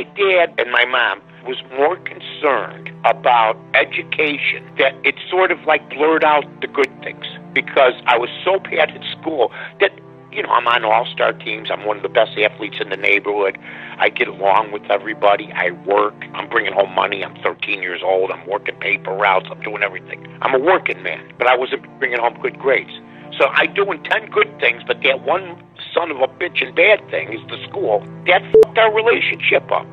My dad and my mom was more concerned about education that it sort of like blurred out the good things, because I was so bad at school that, you know, I'm on all-star teams. I'm one of the best athletes in the neighborhood. I get along with everybody. I work. I'm bringing home money. I'm 13 years old. I'm working paper routes. I'm doing everything. I'm a working man, but I wasn't bringing home good grades. So I doing 10 good things, but that one son of a bitch and bad thing is the school. That fucked our relationship up.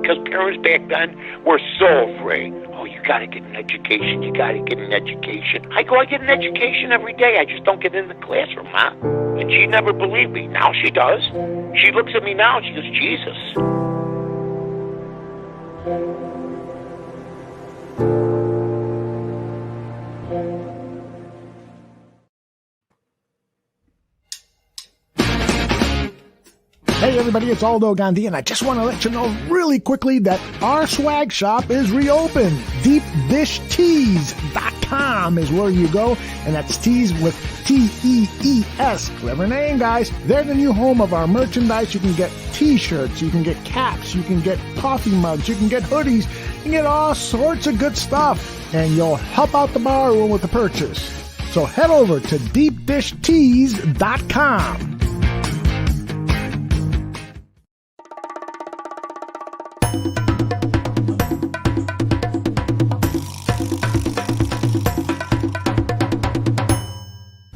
Because parents back then were so afraid. Oh, you got to get an education. You got to get an education. I get an education every day. I just don't get in the classroom, Ma. And she never believed me. Now she does. She looks at me now and she goes, Jesus. Hey everybody, it's Aldo Gandhi, and I just want to let you know really quickly that our swag shop is reopened. DeepDishTees.com is where you go, and that's tees with T-E-E-S. Clever name, guys. They're the new home of our merchandise. You can get t-shirts, you can get caps, you can get coffee mugs, you can get hoodies, you can get all sorts of good stuff, and you'll help out the bar room with the purchase. So head over to DeepDishTees.com.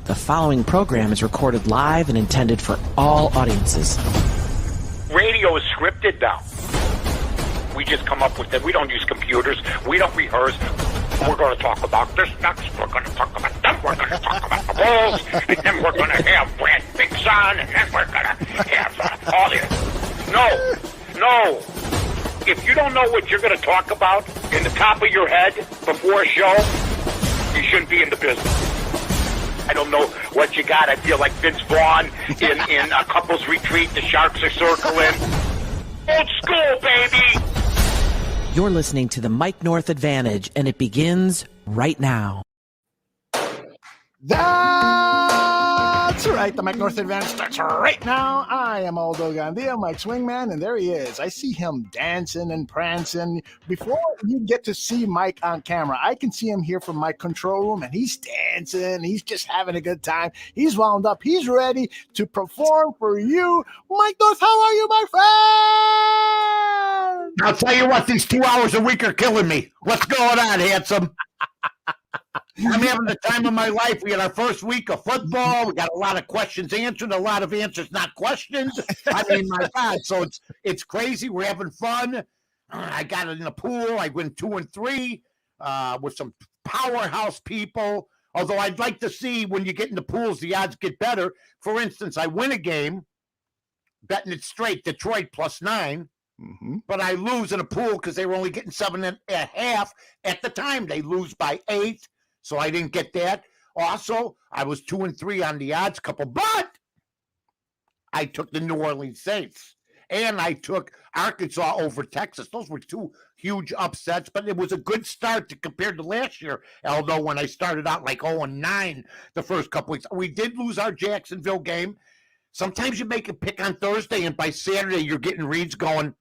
The following program is recorded live and intended for all audiences. Radio is scripted now. We just come up with it. We don't use computers. We don't rehearse. We're going to talk about this next. We're going to talk about that. We're going to talk about the Bulls. And then we're going to have Brad Biggs on. And then we're going to have all this. No. If you don't know what you're going to talk about in the top of your head before a show, you shouldn't be in the business. I don't know what you got. I feel like Vince Vaughn in a couple's retreat. The Sharks are circling. Old school, baby. You're listening to the Mike North Advantage, and it begins right now. That's right. The Mike North Advantage starts right now. I am Aldo Gandia, Mike Swingman, and there he is. I see him dancing and prancing. Before you get to see Mike on camera, I can see him here from my control room, and he's dancing. He's just having a good time. He's wound up. He's ready to perform for you. Mike North, how are you, my friend? I'll tell you what, these 2 hours a week are killing me. What's going on, handsome? I'm having the time of my life. We had our first week of football. We got a lot of questions answered, a lot of answers, not questions. I mean, my God. So it's crazy. We're having fun. I got it in the pool. I went 2-3 with some powerhouse people. Although I'd like to see when you get in the pools, the odds get better. For instance, I win a game, betting it straight, Detroit +9. Mm-hmm. But I lose in a pool because they were only getting 7.5 at the time. They lose by 8. So I didn't get that. Also, I was 2-3 on the odds couple, but I took the New Orleans Saints and I took Arkansas over Texas. Those were two huge upsets, but it was a good start compared to last year, Aldo, when I started out like 0-9 the first couple weeks. We did lose our Jacksonville game. Sometimes you make a pick on Thursday, and by Saturday you're getting reads going,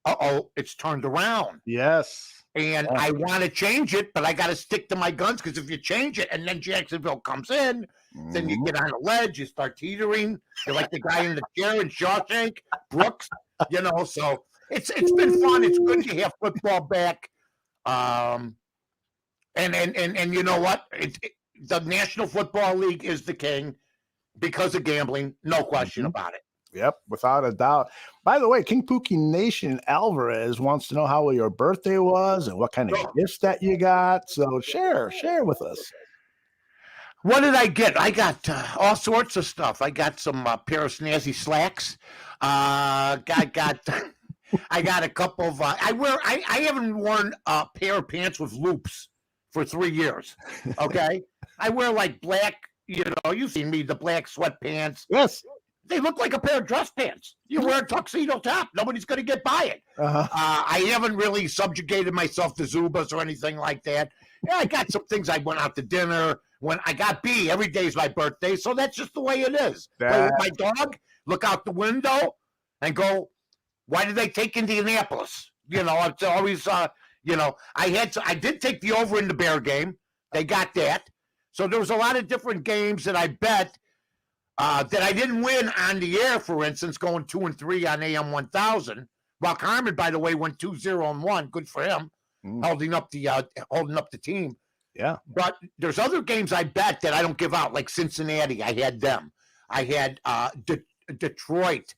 uh-oh, it's turned around. Yes. And I want to change it, but I got to stick to my guns, because if you change it and then Jacksonville comes in, then you get on a ledge, you start teetering. You're like the guy in the chair in Shawshank, Brooks, so it's been fun. It's good to have football back. And you know what? The National Football League is the king because of gambling, no question about it. Yep, without a doubt. By the way, King Pookie Nation Alvarez wants to know how your birthday was and what kind of gifts that you got. So share with us. What did I get? I got all sorts of stuff. I got some pair of snazzy slacks. I got a couple of. I haven't worn a pair of pants with loops for 3 years. Okay, I wear like black. You've seen me, the black sweatpants. Yes. They look like a pair of dress pants. You wear a tuxedo top, nobody's going to get by it. I haven't really subjugated myself to Zubas or anything like that. Yeah, I got some things. I went out to dinner. When I got B, every day's my birthday, so that's just the way it is. Play with my dog, look out the window, and go Why did they take Indianapolis? It's always, I did take the over in the Bear game. They got that. So there was a lot of different games that I bet that I didn't win on the air, for instance, going 2-3 on AM 1000. While Carmen, by the way, went 2-0-1. Good for him, holding up the team. Yeah. But there's other games I bet that I don't give out, like Cincinnati. I had them. I had Detroit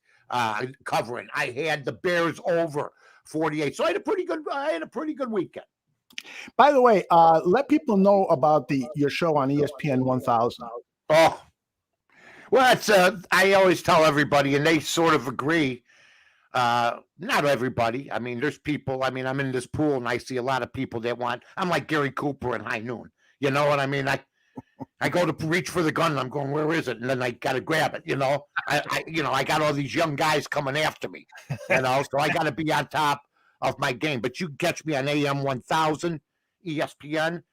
covering. I had the Bears over 48. So I had a pretty good weekend. By the way, let people know about your show on ESPN 1000. Oh, well, it's I always tell everybody, and they sort of agree. Not everybody. I mean, there's people. I mean, I'm in this pool, and I see a lot of people that want. I'm like Gary Cooper in High Noon. You know what I mean? I go to reach for the gun, and I'm going, where is it? And then I got to grab it. I got all these young guys coming after me. So I got to be on top of my game. But you can catch me on AM 1000, ESPN.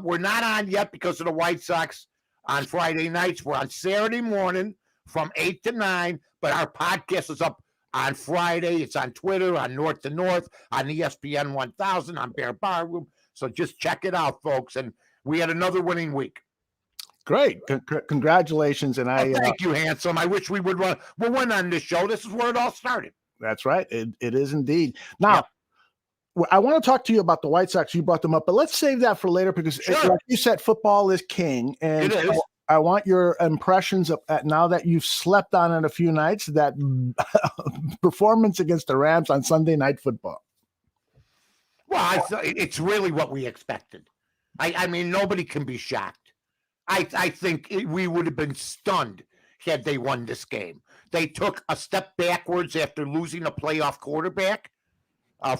We're not on yet because of the White Sox on Friday nights. We're on Saturday morning from 8 to 9, but our podcast is up on Friday. It's on Twitter, on North to North, on ESPN 1000, on Bear Barroom. So just check it out, folks. And we had another winning week. Great. Congratulations. And thank you, handsome. I wish we'll win on this show. This is where it all started. That's right. It is indeed. Now, I want to talk to you about the White Sox. You brought them up, but let's save that for later because, like you said, football is king. And it is. I want your impressions of now that you've slept on it a few nights, that performance against the Rams on Sunday Night Football. Well, it's really what we expected. I mean, nobody can be shocked. I think we would have been stunned had they won this game. They took a step backwards after losing a playoff quarterback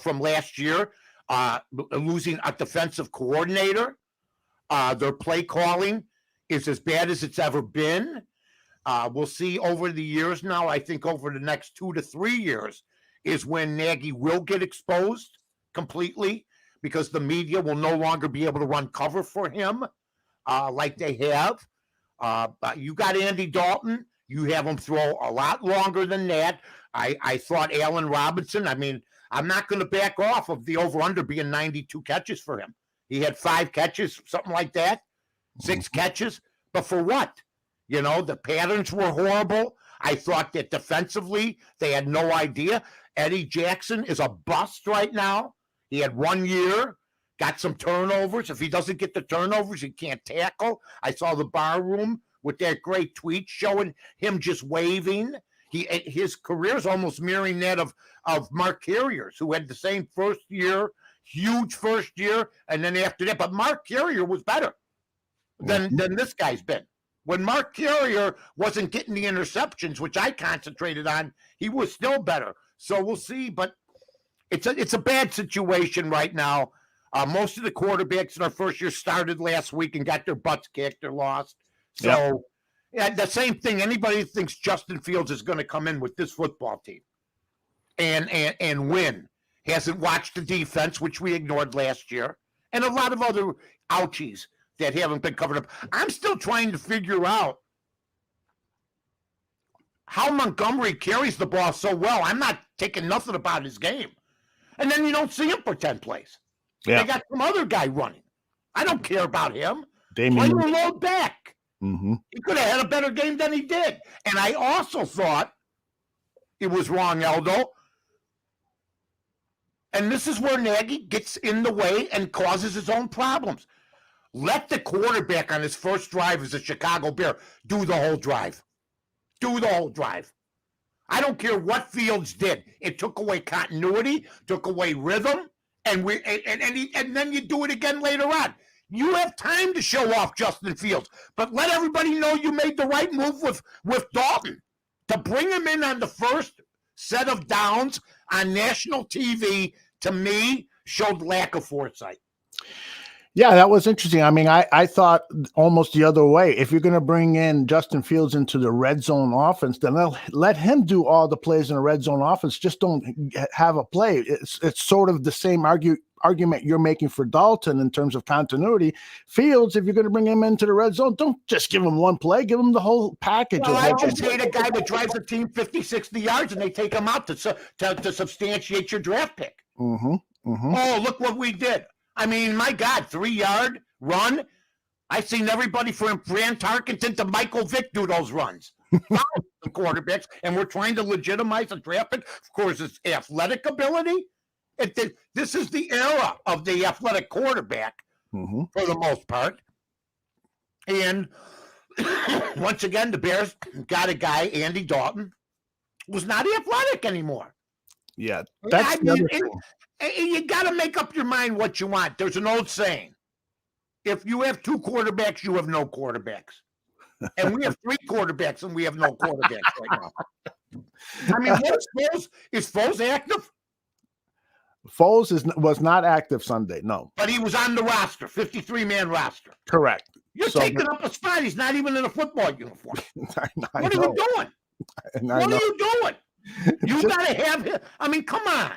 from last year, losing a defensive coordinator. Their play calling is as bad as it's ever been. We'll see over the years now. I think over the next 2 to 3 years is when Nagy will get exposed completely because the media will no longer be able to run cover for him like they have. But you got Andy Dalton. You have him throw a lot longer than that. I thought Allen Robinson, I mean, I'm not going to back off of the over-under being 92 catches for him. He had 5 catches, something like that, 6 catches. But for what? The patterns were horrible. I thought that defensively, they had no idea. Eddie Jackson is a bust right now. He had 1 year, got some turnovers. If he doesn't get the turnovers, he can't tackle. I saw the bar room with that great tweet showing him just waving. His career is almost mirroring that of Mark Carrier's, who had the same first year, huge first year, and then after that. But Mark Carrier was better than this guy's been. When Mark Carrier wasn't getting the interceptions, which I concentrated on, he was still better. So we'll see. But it's a bad situation right now. Most of the quarterbacks in our first year started last week and got their butts kicked or lost. So the same thing. Anybody who thinks Justin Fields is going to come in with this football team and win hasn't watched the defense, which we ignored last year, and a lot of other ouchies that haven't been covered up. I'm still trying to figure out how Montgomery carries the ball so well. I'm not taking nothing about his game. And then you don't see him for 10 plays. Yeah. They got some other guy running. I don't care about him. Play your load back. Mm-hmm. He could have had a better game than he did. And I also thought it was wrong, Aldo. And this is where Nagy gets in the way and causes his own problems. Let the quarterback on his first drive as a Chicago Bear do the whole drive. Do the whole drive. I don't care what Fields did. It took away continuity, took away rhythm, and then you do it again later on. You have time to show off Justin Fields, but let everybody know you made the right move with Dalton. To bring him in on the first set of downs on national TV, to me, showed lack of foresight. Yeah, that was interesting. I mean, I thought almost the other way. If you're going to bring in Justin Fields into the red zone offense, then let him do all the plays in the red zone offense. Just don't have a play. It's sort of the same argument you're making for Dalton in terms of continuity. Fields, if you're going to bring him into the red zone, don't just give him one play, give him the whole package. Well, I just hate a guy that drives the team 50, 60 yards and they take him out to substantiate your draft pick. Mm-hmm. Mm-hmm. Oh, look what we did. I mean, my God, 3-yard run. I've seen everybody from Fran Tarkenton to Michael Vick do those runs. The quarterbacks, and we're trying to legitimize a draft pick. Of course, it's athletic ability. This is the era of the athletic quarterback for the most part. And once again, the Bears got a guy, Andy Dalton, who's not athletic anymore. Yeah, that's you got to make up your mind what you want. There's an old saying: if you have 2 quarterbacks, you have no quarterbacks. And we have 3 quarterbacks, and we have no quarterbacks right now. I mean, is Foles active? Foles was not active Sunday, no. But he was on the roster, 53-man roster. Correct. You're taking up a spot. He's not even in a football uniform. What are you doing? What are you doing? You got to have him. I mean, come on.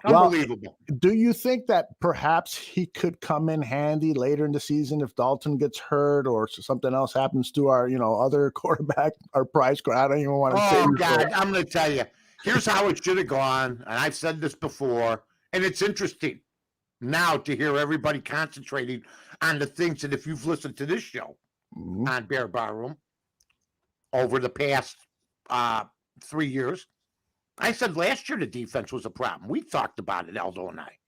Unbelievable. Well, do you think that perhaps he could come in handy later in the season if Dalton gets hurt or something else happens to our, other quarterback, our prize? I don't even want to say. Oh, God, I'm going to tell you. Here's how it should have gone, and I've said this before, and it's interesting now to hear everybody concentrating on the things that if you've listened to this show on Bear Barroom over the past 3 years, I said last year the defense was a problem. We talked about it, Aldo and I.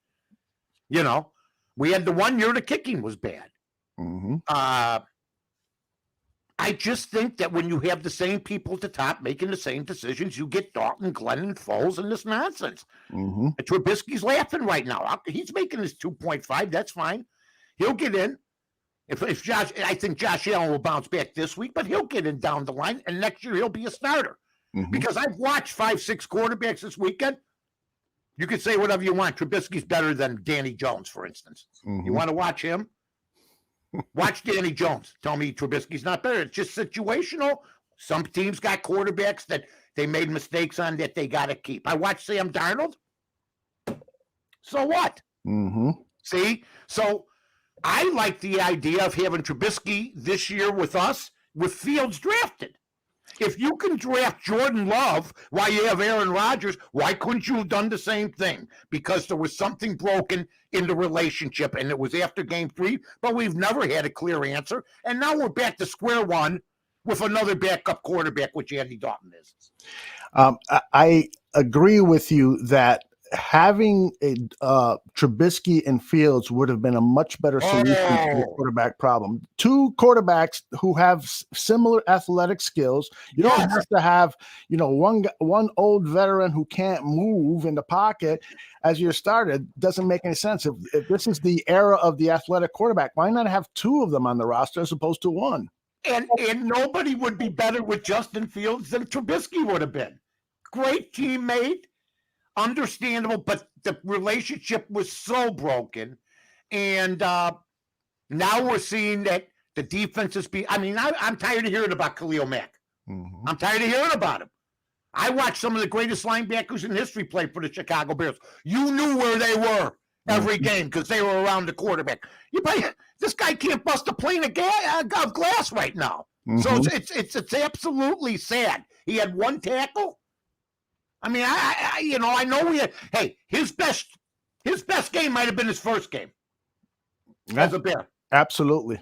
We had the 1 year the kicking was bad. I just think that when you have the same people at the top making the same decisions, you get Dalton, Glenn, and Foles and this nonsense. And Trubisky's laughing right now. He's making his 2.5. That's fine. He'll get in. I think Josh Allen will bounce back this week, but he'll get in down the line, and next year he'll be a starter. Because I've watched 5, 6 quarterbacks this weekend. You can say whatever you want. Trubisky's better than Danny Jones, for instance. You want to watch him? Watch Danny Jones. Tell me Trubisky's not better. It's just situational. Some teams got quarterbacks that they made mistakes on that they got to keep. I watched Sam Darnold. So what? See? So I like the idea of having Trubisky this year with us with Fields drafted. If you can draft Jordan Love while you have Aaron Rodgers, why couldn't you have done the same thing? Because there was something broken in the relationship, and it was after game 3, but we've never had a clear answer. And now we're back to square one with another backup quarterback, which Andy Dalton is. I agree with you that having a Trubisky and Fields would have been a much better solution to the quarterback problem. 2 quarterbacks who have similar athletic skills. You don't have to have, one old veteran who can't move in the pocket as your starter. Doesn't make any sense. If this is the era of the athletic quarterback, why not have 2 of them on the roster as opposed to 1? And nobody would be better with Justin Fields than Trubisky would have been. Great teammate. Understandable, but the relationship was so broken. And now we're seeing that the defense is I'm tired of hearing about Khalil Mack. I'm tired of hearing about him. I watched some of the greatest linebackers in history play for the Chicago Bears. You knew where they were every game because they were around the quarterback. This guy can't bust a plane of glass right now. So it's absolutely sad. He had 1 tackle. I mean, I know we had. Hey, his best game might have been his first game as a Bear. Absolutely,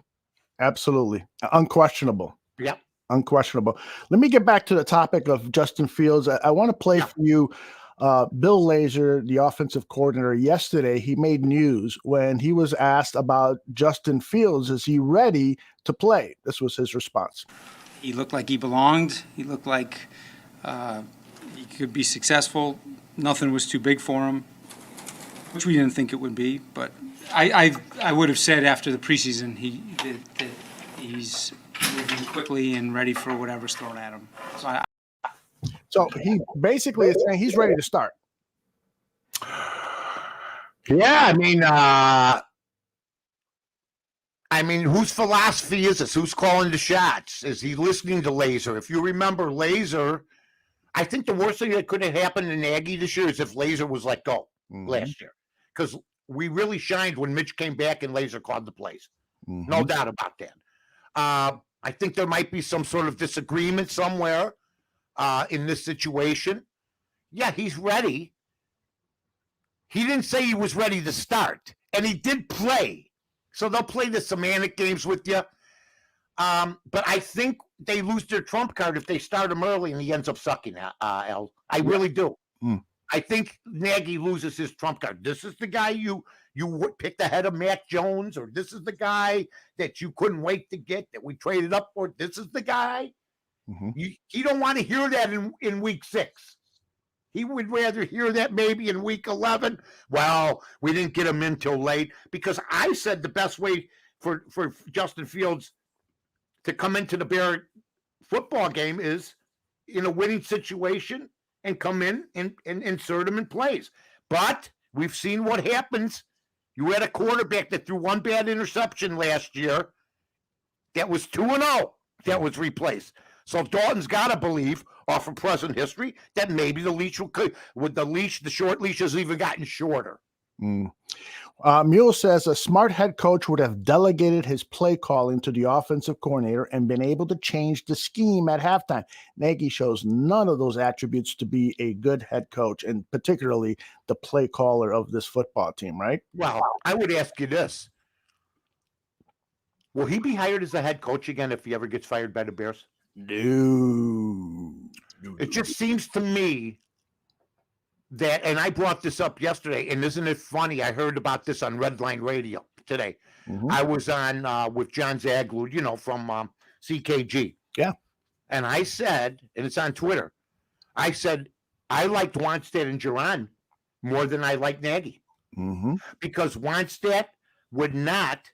unquestionable. Yep, unquestionable. Let me get back to the topic of Justin Fields. I want to play for you. Bill Lazor, the offensive coordinator, yesterday he made news when he was asked about Justin Fields. Is he ready to play? This was his response. He looked like he belonged. He looked like. He could be successful. Nothing was too big for him, which we didn't think it would be. But I would have said after the preseason that he's moving quickly and ready for whatever's thrown at him. So he basically is saying he's ready to start. Yeah, I mean, whose philosophy is this? Who's calling the shots? Is he listening to Lazor? If you remember Lazor, I think the worst thing that could have happened in Aggie this year is if Lazor was let go last year. because we really shined when Mitch came back and Laser called the plays. Mhm. No doubt about that. I think there might be some sort of disagreement somewhere in this situation. Yeah, he's ready. He didn't say he was ready to start, and he did play. So they'll play the semantic games with you. But I think they lose their trump card if they start him early and he ends up sucking, Al. I really do. Mm. I think Nagy loses his trump card. This is the guy you picked ahead of Mac Jones, or this is the guy that you couldn't wait to get, that we traded up for. This is the guy. Mm-hmm. You don't want to hear that in week 6. He would rather hear that maybe in week 11. Well, we didn't get him in till late, because I said the best way for Justin Fields to come into the Bear football game is in a winning situation and come in and insert him in plays. But we've seen what happens. You had a quarterback that threw one bad interception last year that was 2-0 that was replaced. So Dalton's got to believe, off of present history, that maybe the short leash has even gotten shorter. Mule says a smart head coach would have delegated his play calling to the offensive coordinator and been able to change the scheme at halftime. Nagy shows none of those attributes to be a good head coach, and particularly the play caller of this football team, right? Well, I would ask you this. Will he be hired as a head coach again if he ever gets fired by the Bears? No. It just seems to me that, and I brought this up yesterday, and isn't it funny? I heard about this on Redline Radio today. Mm-hmm. I was on with John Zaglud, from CKG. Yeah. And I said, and it's on Twitter, I said, I liked Wannstedt and Duran more than I like Nagy. Mm-hmm. Because Wannstedt would not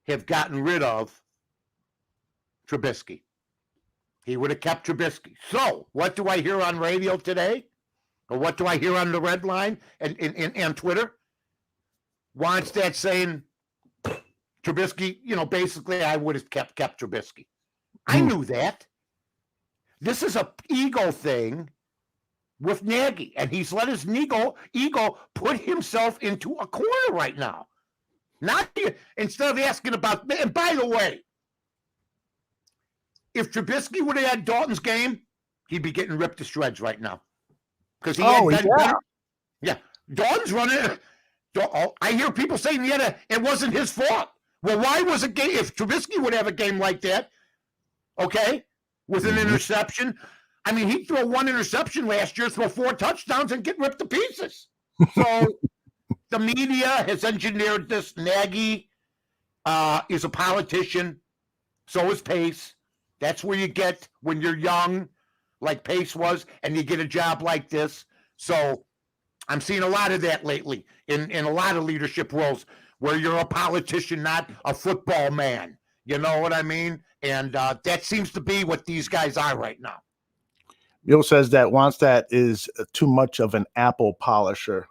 have gotten rid of Trubisky. He would have kept Trubisky. So what do I hear on radio today? Or what do I hear on the red line and Twitter? Wannstedt saying Trubisky, basically I would have kept Trubisky. I knew that. This is a ego thing with Nagy, and he's let his ego put himself into a corner right now. Instead of asking about, and by the way, if Trubisky would have had Dalton's game, he'd be getting ripped to shreds right now. Because he had Ben better. Yeah. Dalton's running. I hear people saying it wasn't his fault. Well, why was a game, if Trubisky would have a game like that, okay, with an interception? I mean, he'd throw one interception last year, throw 4 touchdowns, and get ripped to pieces. So the media has engineered this. Nagy is a politician. So is Pace. That's where you get when you're young, like Pace was, and you get a job like this. So I'm seeing a lot of that lately in a lot of leadership roles where you're a politician, not a football man. You know what I mean? And that seems to be what these guys are right now. Bill says that Wannstedt is too much of an apple polisher.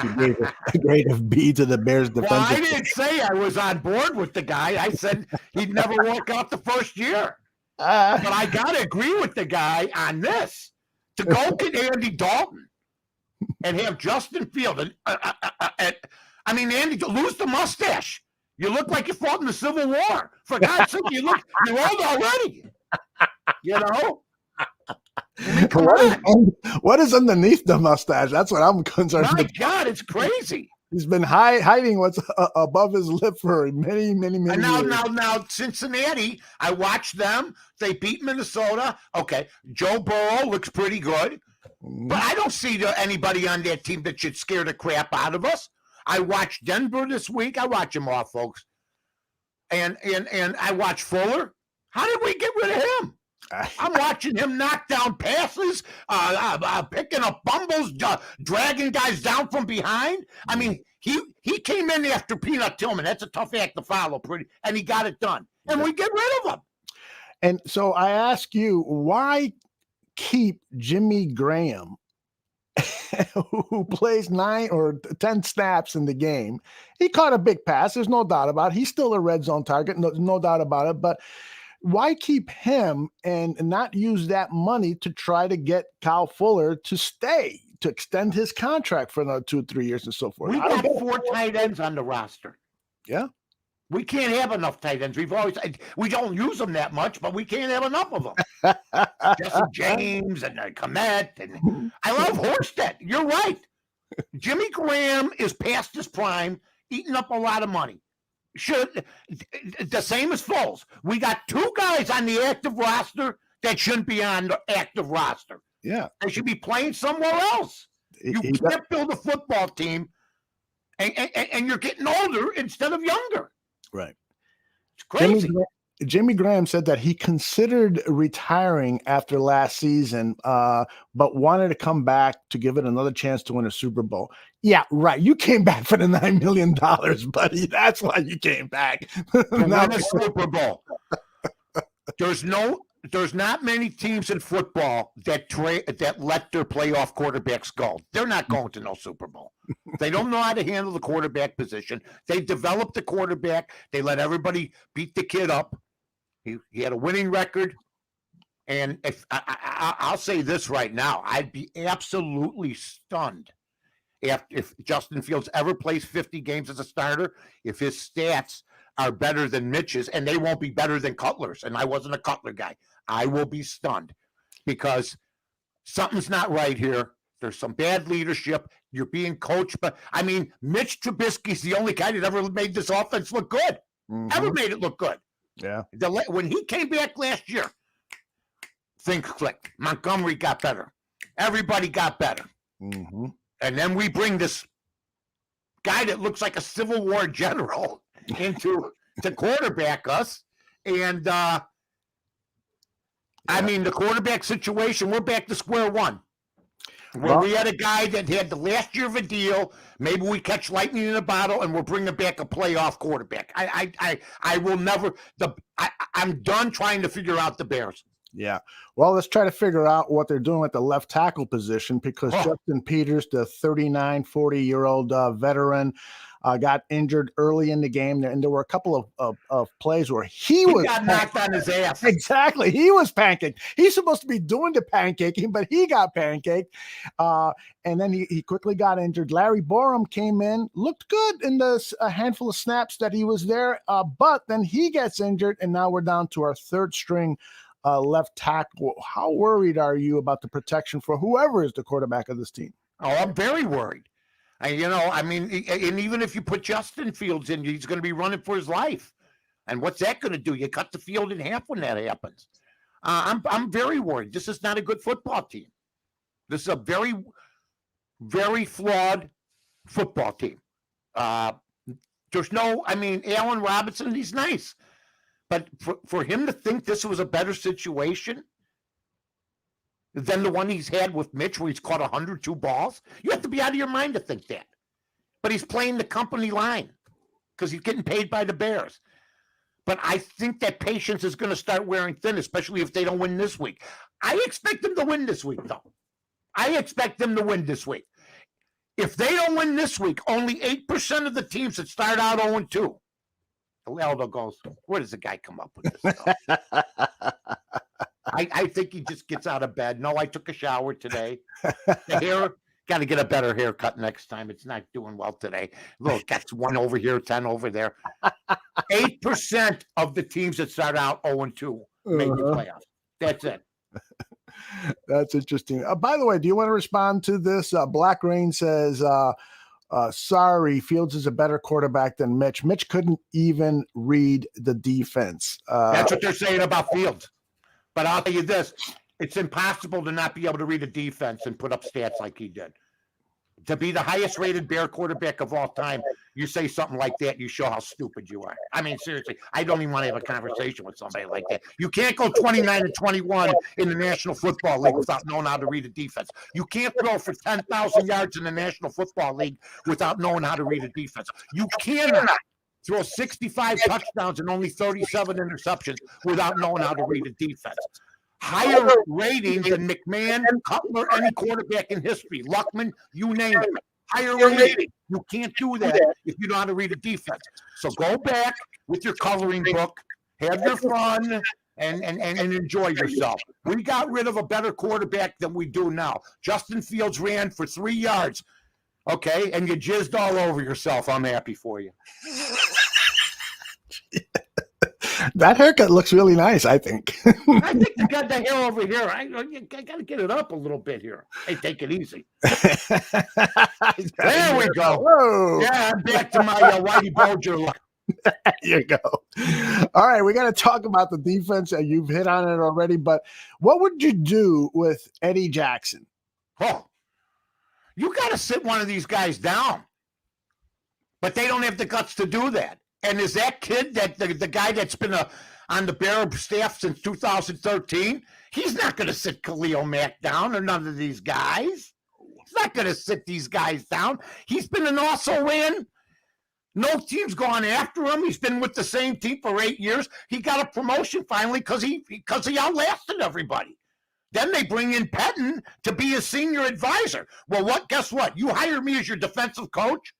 He gave a grade of B to the Bears defensive. Well, I didn't say I was on board with the guy. I said he'd never work out the first year. But I got to agree with the guy on this. To go get Andy Dalton and have Justin Field. Andy, lose the mustache. You look like you fought in the Civil War. For God's sake, you're old already. What is underneath the mustache? That's what I'm concerned about. My about. God, it's crazy. He's been hiding what's above his lip for many years. Now, Cincinnati, I watched them. They beat Minnesota. Okay, Joe Burrow looks pretty good. But I don't see anybody on that team that should scare the crap out of us. I watched Denver this week. I watch them all, folks. And I watched Fuller. How did we get rid of him? I'm watching him knock down passes, picking up bumbles, dragging guys down from behind. I mean, he came in after Peanut Tillman. That's a tough act to follow, and he got it done. And we get rid of him. And so I ask you, why keep Jimmy Graham, who plays 9 or 10 snaps in the game? He caught a big pass. There's no doubt about it. He's still a red zone target. No doubt about it. But why keep him and not use that money to try to get Kyle Fuller to stay, to extend his contract for another 2-3 years and so forth. We got 4 tight ends on the roster. Yeah. We can't have enough tight ends. We don't use them that much, but we can't have enough of them. Jesse James and Komet, and I love Horsted. You're right. Jimmy Graham is past his prime, eating up a lot of money. The same as Foles. We got 2 guys on the active roster that shouldn't be on the active roster. Yeah. They should be playing somewhere else. You can't build a football team and you're getting older instead of younger. Right. It's crazy. Jimmy Graham said that he considered retiring after last season, but wanted to come back to give it another chance to win a Super Bowl. Yeah, right. You came back for the $9 million, buddy. That's why you came back. To win a Super Bowl. There's not many teams in football that let their playoff quarterbacks go. They're not going to no Super Bowl. They don't know how to handle the quarterback position. They developed the quarterback. They let everybody beat the kid up. He had a winning record. And if I'll say this right now, I'd be absolutely stunned if Justin Fields ever plays 50 games as a starter, if his stats are better than Mitch's, and they won't be better than Cutler's. And I wasn't a Cutler guy. I will be stunned because something's not right here. There's some bad leadership. You're being coached, but I mean, Mitch Trubisky's the only guy that ever made this offense look good. Ever made it look good. Yeah. When he came back last year, things clicked. Montgomery got better. Everybody got better. Mm-hmm. And then we bring this guy that looks like a Civil War general to quarterback us. And I mean, the quarterback situation, we're back to square one. Where we had a guy that had the last year of a deal. Maybe we catch lightning in a bottle, and we're bringing back a playoff quarterback. I will never. I'm done trying to figure out the Bears. Yeah. Well, let's try to figure out what they're doing at the left tackle position because Justin Peters, the 40-year-old veteran, got injured early in the game, and there were a couple of plays where he got knocked on his ass. Exactly. He was pancaked. He's supposed to be doing the pancaking, but he got pancaked. And then he quickly got injured. Larry Borum came in, looked good in a handful of snaps that he was there, but then he gets injured, and now we're down to our third string left tackle. How worried are you about the protection for whoever is the quarterback of this team? Oh, I'm very worried. And even if you put Justin Fields in, he's going to be running for his life. And what's that going to do? You cut the field in half when that happens. I'm very worried. This is not a good football team. This is a very, very flawed football team. Allen Robinson, he's nice. But for him to think this was a better situation than the one he's had with Mitch where he's caught 102 balls, you have to be out of your mind to think that. But he's playing the company line because he's getting paid by the Bears. But I think that patience is going to start wearing thin, especially if they don't win this week. I expect them to win this week, though. I expect them to win this week. If they don't win this week, only 8% of the teams that start out 0-2. Aldo goes, where does the guy come up with this stuff? I think he just gets out of bed. No, I took a shower today. The hair, got to get a better haircut next time. It's not doing well today. Look, that's 1 over here, 10 over there. 8% of the teams that start out 0-2 make the playoffs. That's it. That's interesting. By the way, do you want to respond to this? Black Rain says, sorry, Fields is a better quarterback than Mitch. Mitch couldn't even read the defense. That's what they're saying about Fields. But I'll tell you this, it's impossible to not be able to read a defense and put up stats like he did. To be the highest rated Bear quarterback of all time, you say something like that, you show how stupid you are. I mean, seriously, I don't even want to have a conversation with somebody like that. You can't go 29-21 in the National Football League without knowing how to read a defense. You can't throw for 10,000 yards in the National Football League without knowing how to read a defense. You cannot throw 65 touchdowns and only 37 interceptions without knowing how to read a defense. Higher ratings than McMahon, Cutler, any quarterback in history. Luckman, you name it. Higher rating. You can't do that if you know how to read a defense. So go back with your coloring book, have your fun, and enjoy yourself. We got rid of a better quarterback than we do now. Justin Fields ran for 3 yards, okay, and you jizzed all over yourself. I'm happy for you. That haircut looks really nice, I think. I think you got the hair over here. I got to get it up a little bit here. Hey, take it easy. There we go. Whoa. Yeah, I'm back to my Whitey Bulger look. There you go. All right, we got to talk about the defense. You've hit on it already, but what would you do with Eddie Jackson? Oh, you got to sit one of these guys down. But they don't have the guts to do that. And is that kid, that the guy that's been on the Bear staff since 2013, he's not going to sit Khalil Mack down or none of these guys. He's not going to sit these guys down. He's been an also-ran. No team's gone after him. He's been with the same team for 8 years. He got a promotion finally because he outlasted everybody. Then they bring in Pettin to be his senior advisor. Well, guess what? You hire me as your defensive coach,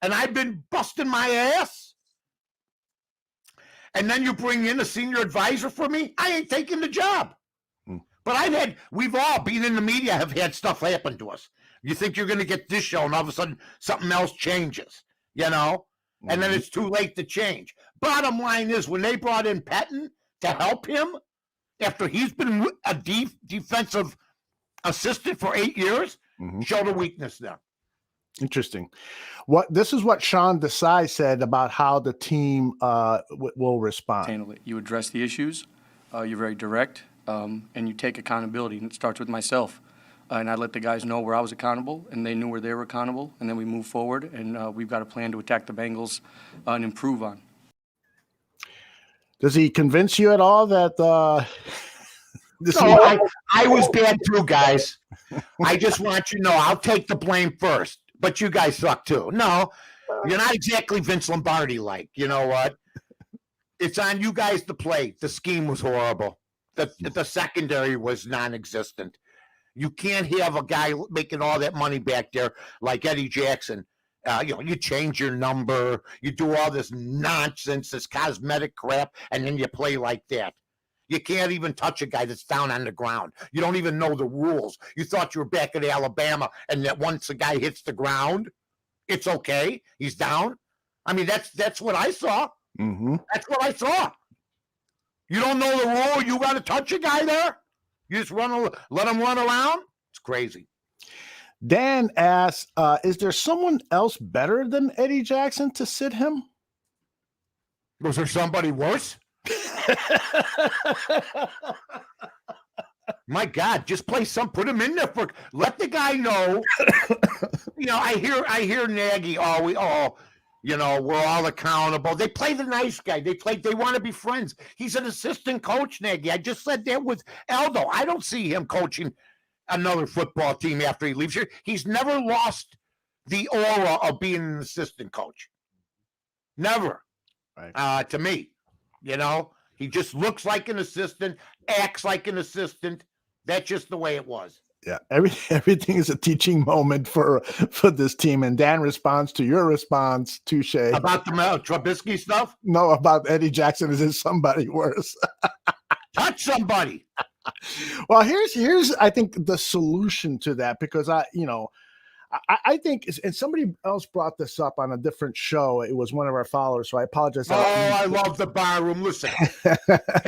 and I've been busting my ass, and then you bring in a senior advisor for me, I ain't taking the job. But we've all been in the media, have had stuff happen to us. You think you're going to get this show, and all of a sudden something else changes, and then it's too late to change. Bottom line is, when they brought in Pettin to help him, after he's been a defensive assistant for 8 years, showed a weakness there. Interesting. This is what Sean Desai said about how the team will respond. Handle it. You address the issues. You're very direct, and you take accountability. And it starts with myself. And I let the guys know where I was accountable, and they knew where they were accountable. And then we move forward, and we've got a plan to attack the Bengals and improve on. Does he convince you at all that I was bad too, guys. I just want you to know I'll take the blame first. But you guys suck too. No, you're not exactly Vince Lombardi-like. You know what? It's on you guys to play. The scheme was horrible. The secondary was non-existent. You can't have a guy making all that money back there like Eddie Jackson. You change your number, you do all this nonsense, this cosmetic crap, and then you play like that. You can't even touch a guy that's down on the ground. You don't even know the rules. You thought you were back at Alabama, and that once a guy hits the ground, it's okay. He's down. I mean, that's what I saw. That's what I saw. You don't know the rule. You got to touch a guy there. You just let him run around. It's crazy. Dan asks, is there someone else better than Eddie Jackson to sit him? Was there somebody worse? My God, just put him in there let the guy know. I hear Nagy, we're all accountable. They play the nice guy. They want to be friends. He's an assistant coach, Nagy. I just said that with Aldo. I don't see him coaching another football team after he leaves here. He's never lost the aura of being an assistant coach. Never. Right. To me. He just looks like an assistant, acts like an assistant. That's just the way it was. Yeah, everything is a teaching moment for this team. And Dan responds to your response, touche. About the Trubisky stuff? No, about Eddie Jackson. Is it somebody worse? Touch somebody. Well, here's I think the solution to that, because I think, and somebody else brought this up on a different show. It was one of our followers, so I apologize. Oh, I love the bar room. Listen,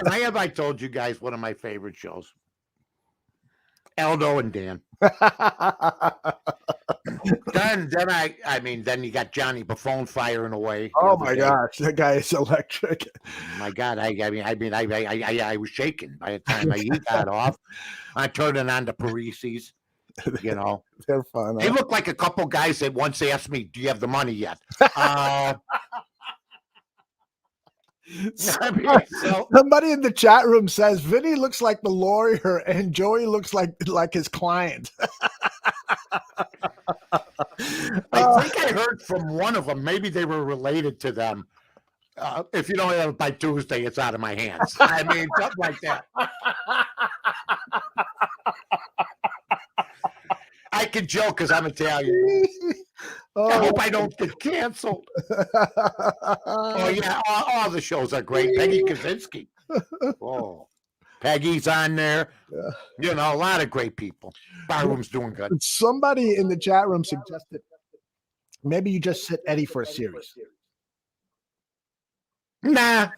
I told you guys one of my favorite shows? Aldo and Dan. then you got Johnny Buffon firing away. Oh my gosh, that guy is electric. My God, I was shaking by the time he got off. I turned it on to Parisi's. They're fun. They look like a couple guys that once asked me, "Do you have the money yet?" Somebody in the chat room says Vinny looks like the lawyer and Joey looks like his client. I think I heard from one of them. Maybe they were related to them. If you don't have it by Tuesday, it's out of my hands. I mean, something like that. I can joke because I'm Italian. I hope I don't get canceled. Oh, yeah. All the shows are great. Peggy Kaczynski. Oh, Oh, Peggy's on there. You know, a lot of great people. Barroom's doing good. Somebody in the chat room suggested maybe you just sit Eddie for a series. Nah,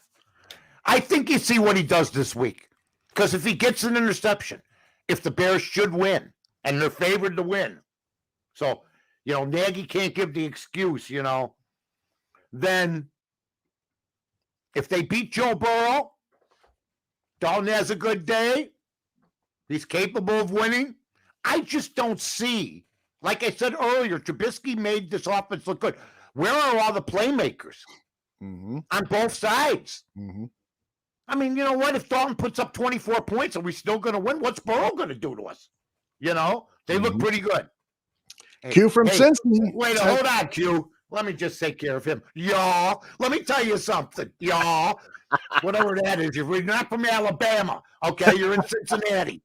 I think you see what he does this week. Because if he gets an interception, if the Bears should win, and they're favored to win, so, you know, Nagy can't give the excuse, you know, then if they beat Joe Burrow, Dalton has a good day, he's capable of winning. I just don't see, like I said earlier, Trubisky made this offense look good. Where are all the playmakers on both sides? I mean, you know what? If Dalton puts up 24 points, are we still going to win? What's Burrow going to do to us? You know, they look pretty good. Q from Cincinnati. Wait, hold on, Q. Let me just take care of him. Y'all, let me tell you something. Y'all, whatever that is, if you're not from Alabama, okay, you're in Cincinnati.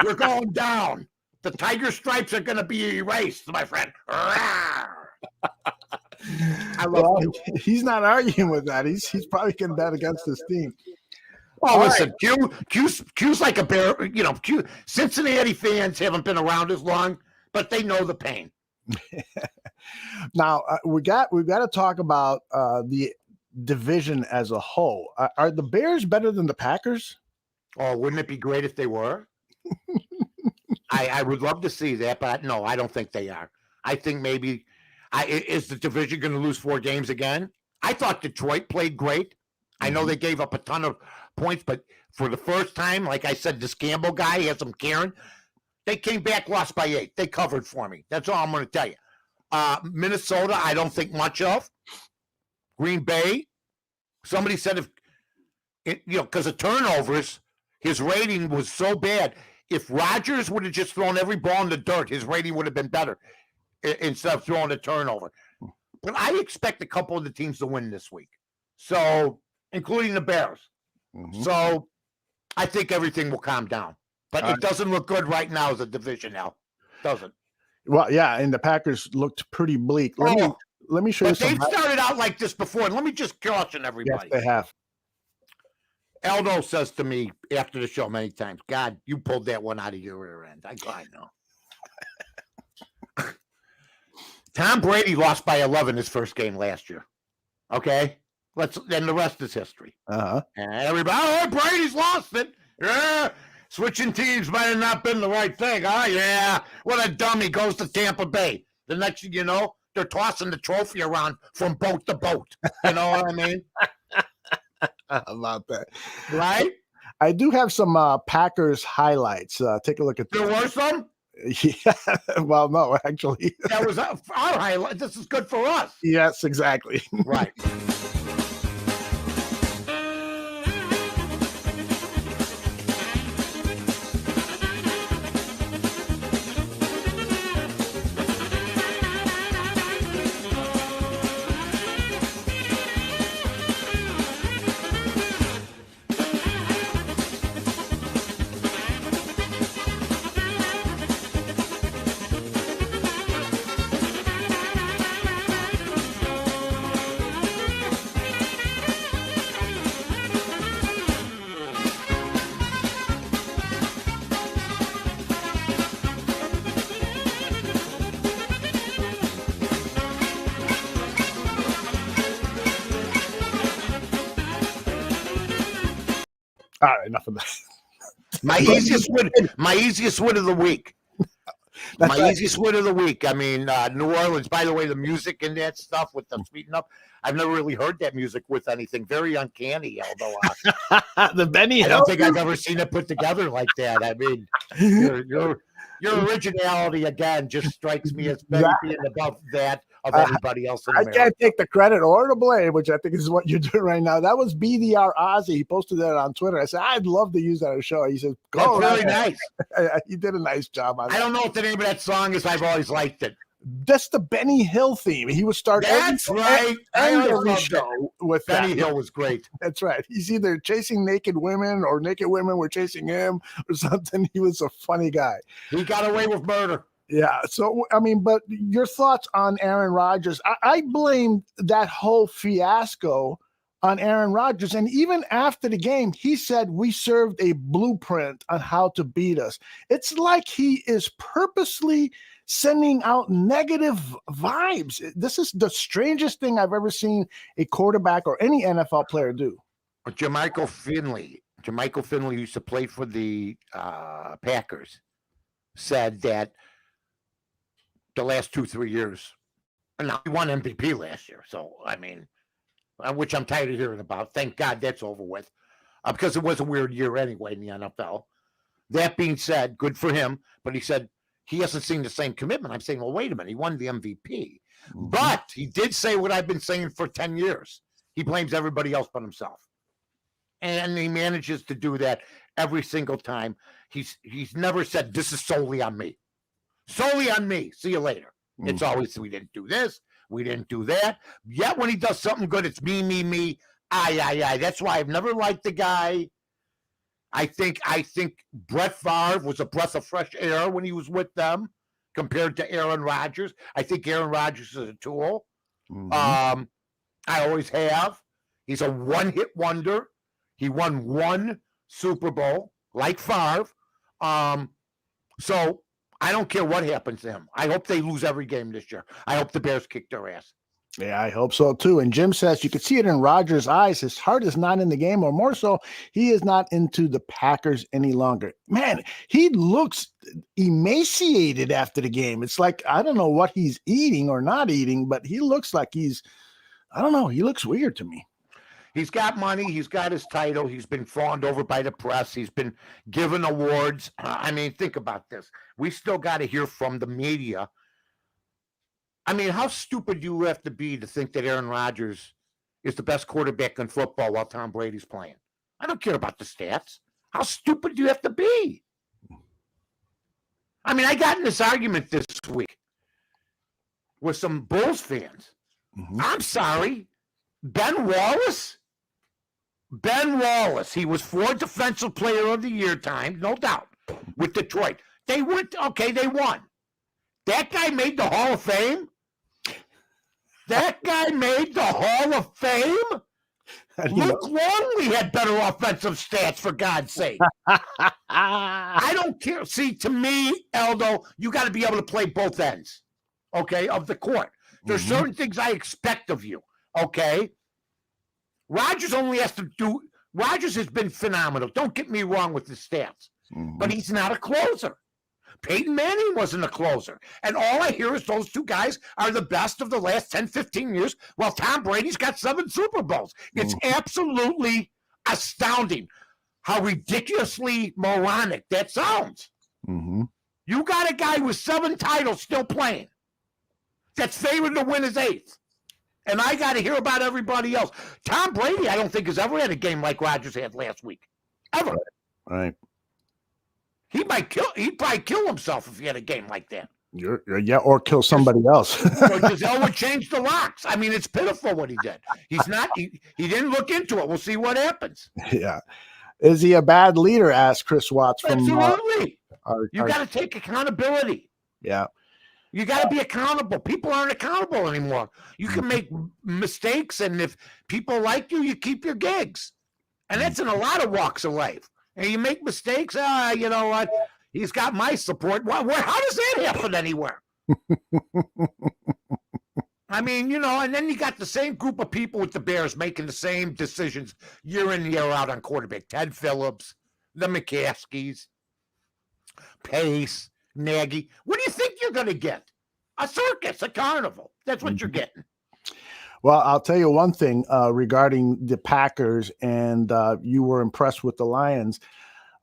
You're going down. The tiger stripes are going to be erased, my friend. I love you. He's not arguing with that. He's probably going to bet against his team. Oh, listen, Q's like a bear. You know, Cincinnati fans haven't been around as long, but they know the pain. Now we've got to talk about the division as a whole. Are the Bears better than the Packers? Oh, wouldn't it be great if they were? I would love to see that, but no, I don't think they are. I think maybe is the division going to lose 4 games again? I thought Detroit played great. I know they gave up a ton of points, but for the first time, like I said, this Campbell guy has some Karen. They came back, lost by 8. They covered for me. That's all I'm going to tell you. Minnesota, I don't think much of. Green Bay, somebody said because of turnovers, his rating was so bad. If Rodgers would have just thrown every ball in the dirt, his rating would have been better instead of throwing a turnover. But I expect a couple of the teams to win this week, so including the Bears. So I think everything will calm down. But it doesn't look good right now as a division now, does it? Well, yeah, and the Packers looked pretty bleak. Let me show you something. They've started out like this before, and let me just caution everybody. Yes, they have. Aldo says to me after the show many times, God, you pulled that one out of your rear end. I know. Tom Brady lost by 11 his first game last year. Okay? Then the rest is history. And everybody, Brady's lost it. Yeah. Switching teams might have not been the right thing. Yeah. What a dummy, goes to Tampa Bay. The next thing you know, they're tossing the trophy around from boat to boat. You know what I mean? About that. Right? I do have some Packers highlights. Take a look at There were some? Yeah. Well, no, actually. That was our highlight. This is good for us. Yes, exactly. Right. All right, enough of that. My easiest win of the week. Easiest win of the week. I mean, New Orleans, by the way, the music and that stuff with them speeding up, I've never really heard that music with anything. Very uncanny, although the Benny I don't think I've ever seen it put together like that. I mean, your originality, again, just strikes me as being above that of everybody else in America. I can't take the credit or the blame, which I think is what you're doing right now. That was BDR Ozzy. He posted that on Twitter. I said, I'd love to use that on a show. He said, go. That's really nice. You did a nice job on that. I don't know what the name of that song is. I've always liked it. That's the Benny Hill theme. He would start every show with Benny Hill was great. That's right. He's either chasing naked women or naked women were chasing him or something. He was a funny guy. He got away with murder. Yeah. So, I mean, but your thoughts on Aaron Rodgers? I blame that whole fiasco on Aaron Rodgers. And even after the game, he said we served a blueprint on how to beat us. It's like he is purposely sending out negative vibes. This is the strangest thing I've ever seen a quarterback or any NFL player do. Jermichael Finley used to play for the Packers, said that the last 2-3 years, and now he won MVP last year. So, I mean, which I'm tired of hearing about. Thank God that's over with, because it was a weird year anyway in the NFL. That being said, good for him, but he said he hasn't seen the same commitment. I'm saying, well, wait a minute, he won the MVP. But he did say what I've been saying for 10 years. He blames everybody else but himself. And he manages to do that every single time. He's never said, this is solely on me. Solely on me. See you later. It's always, we didn't do this. We didn't do that. Yet when he does something good, it's me. I. That's why I've never liked the guy. I think Brett Favre was a breath of fresh air when he was with them compared to Aaron Rodgers. I think Aaron Rodgers is a tool. I always have. He's a one-hit wonder. He won one Super Bowl, like Favre. So I don't care what happens to him. I hope they lose every game this year. I hope the Bears kick their ass. Yeah, I hope so too. And Jim says you could see it in Rodgers' eyes. His heart is not in the game, or more so, he is not into the Packers any longer. Man, he looks emaciated after the game. It's like, I don't know what he's eating or not eating, but he looks like I don't know. He looks weird to me. He's got money. He's got his title. He's been fawned over by the press. He's been given awards. I mean, think about this. We still got to hear from the media. I mean, how stupid do you have to be to think that Aaron Rodgers is the best quarterback in football while Tom Brady's playing? I don't care about the stats. How stupid do you have to be? I mean, I got in this argument this week with some Bulls fans. I'm sorry. Ben Wallace, he was 4 Defensive Player of the Year time, no doubt, with Detroit. They won. That guy made the Hall of Fame? Luke Longley had better offensive stats, for God's sake. I don't care. See, to me, Aldo, you got to be able to play both ends, okay, of the court. There's certain things I expect of you, okay? Rodgers has been phenomenal. Don't get me wrong with the stats, but he's not a closer. Peyton Manning wasn't a closer. And all I hear is those two guys are the best of the last 10, 15 years, while Tom Brady's got 7 Super Bowls. It's absolutely astounding how ridiculously moronic that sounds. You got a guy with 7 titles still playing that's favored to win his 8th. And I got to hear about everybody else. Tom Brady, I don't think, has ever had a game like Rodgers had last week. Ever. Right. He'd probably kill himself if he had a game like that. Or kill somebody else. Or Giselle would change the locks. I mean, it's pitiful what he did. He didn't look into it. We'll see what happens. Yeah. Is he a bad leader? Asked Chris Watts from Absolutely. You got to take accountability. Yeah. You got to be accountable. People aren't accountable anymore. You can make mistakes, and if people like you, you keep your gigs. And that's in a lot of walks of life. And you make mistakes, you know what? He's got my support. How does that happen anywhere? I mean, you know, and then you got the same group of people with the Bears making the same decisions year in, year out on quarterback. Ted Phillips, the McCaskies, Pace, Nagy. What do you think you're going to get? A circus, a carnival. That's what you're getting. Well, I'll tell you one thing regarding the Packers, and you were impressed with the Lions.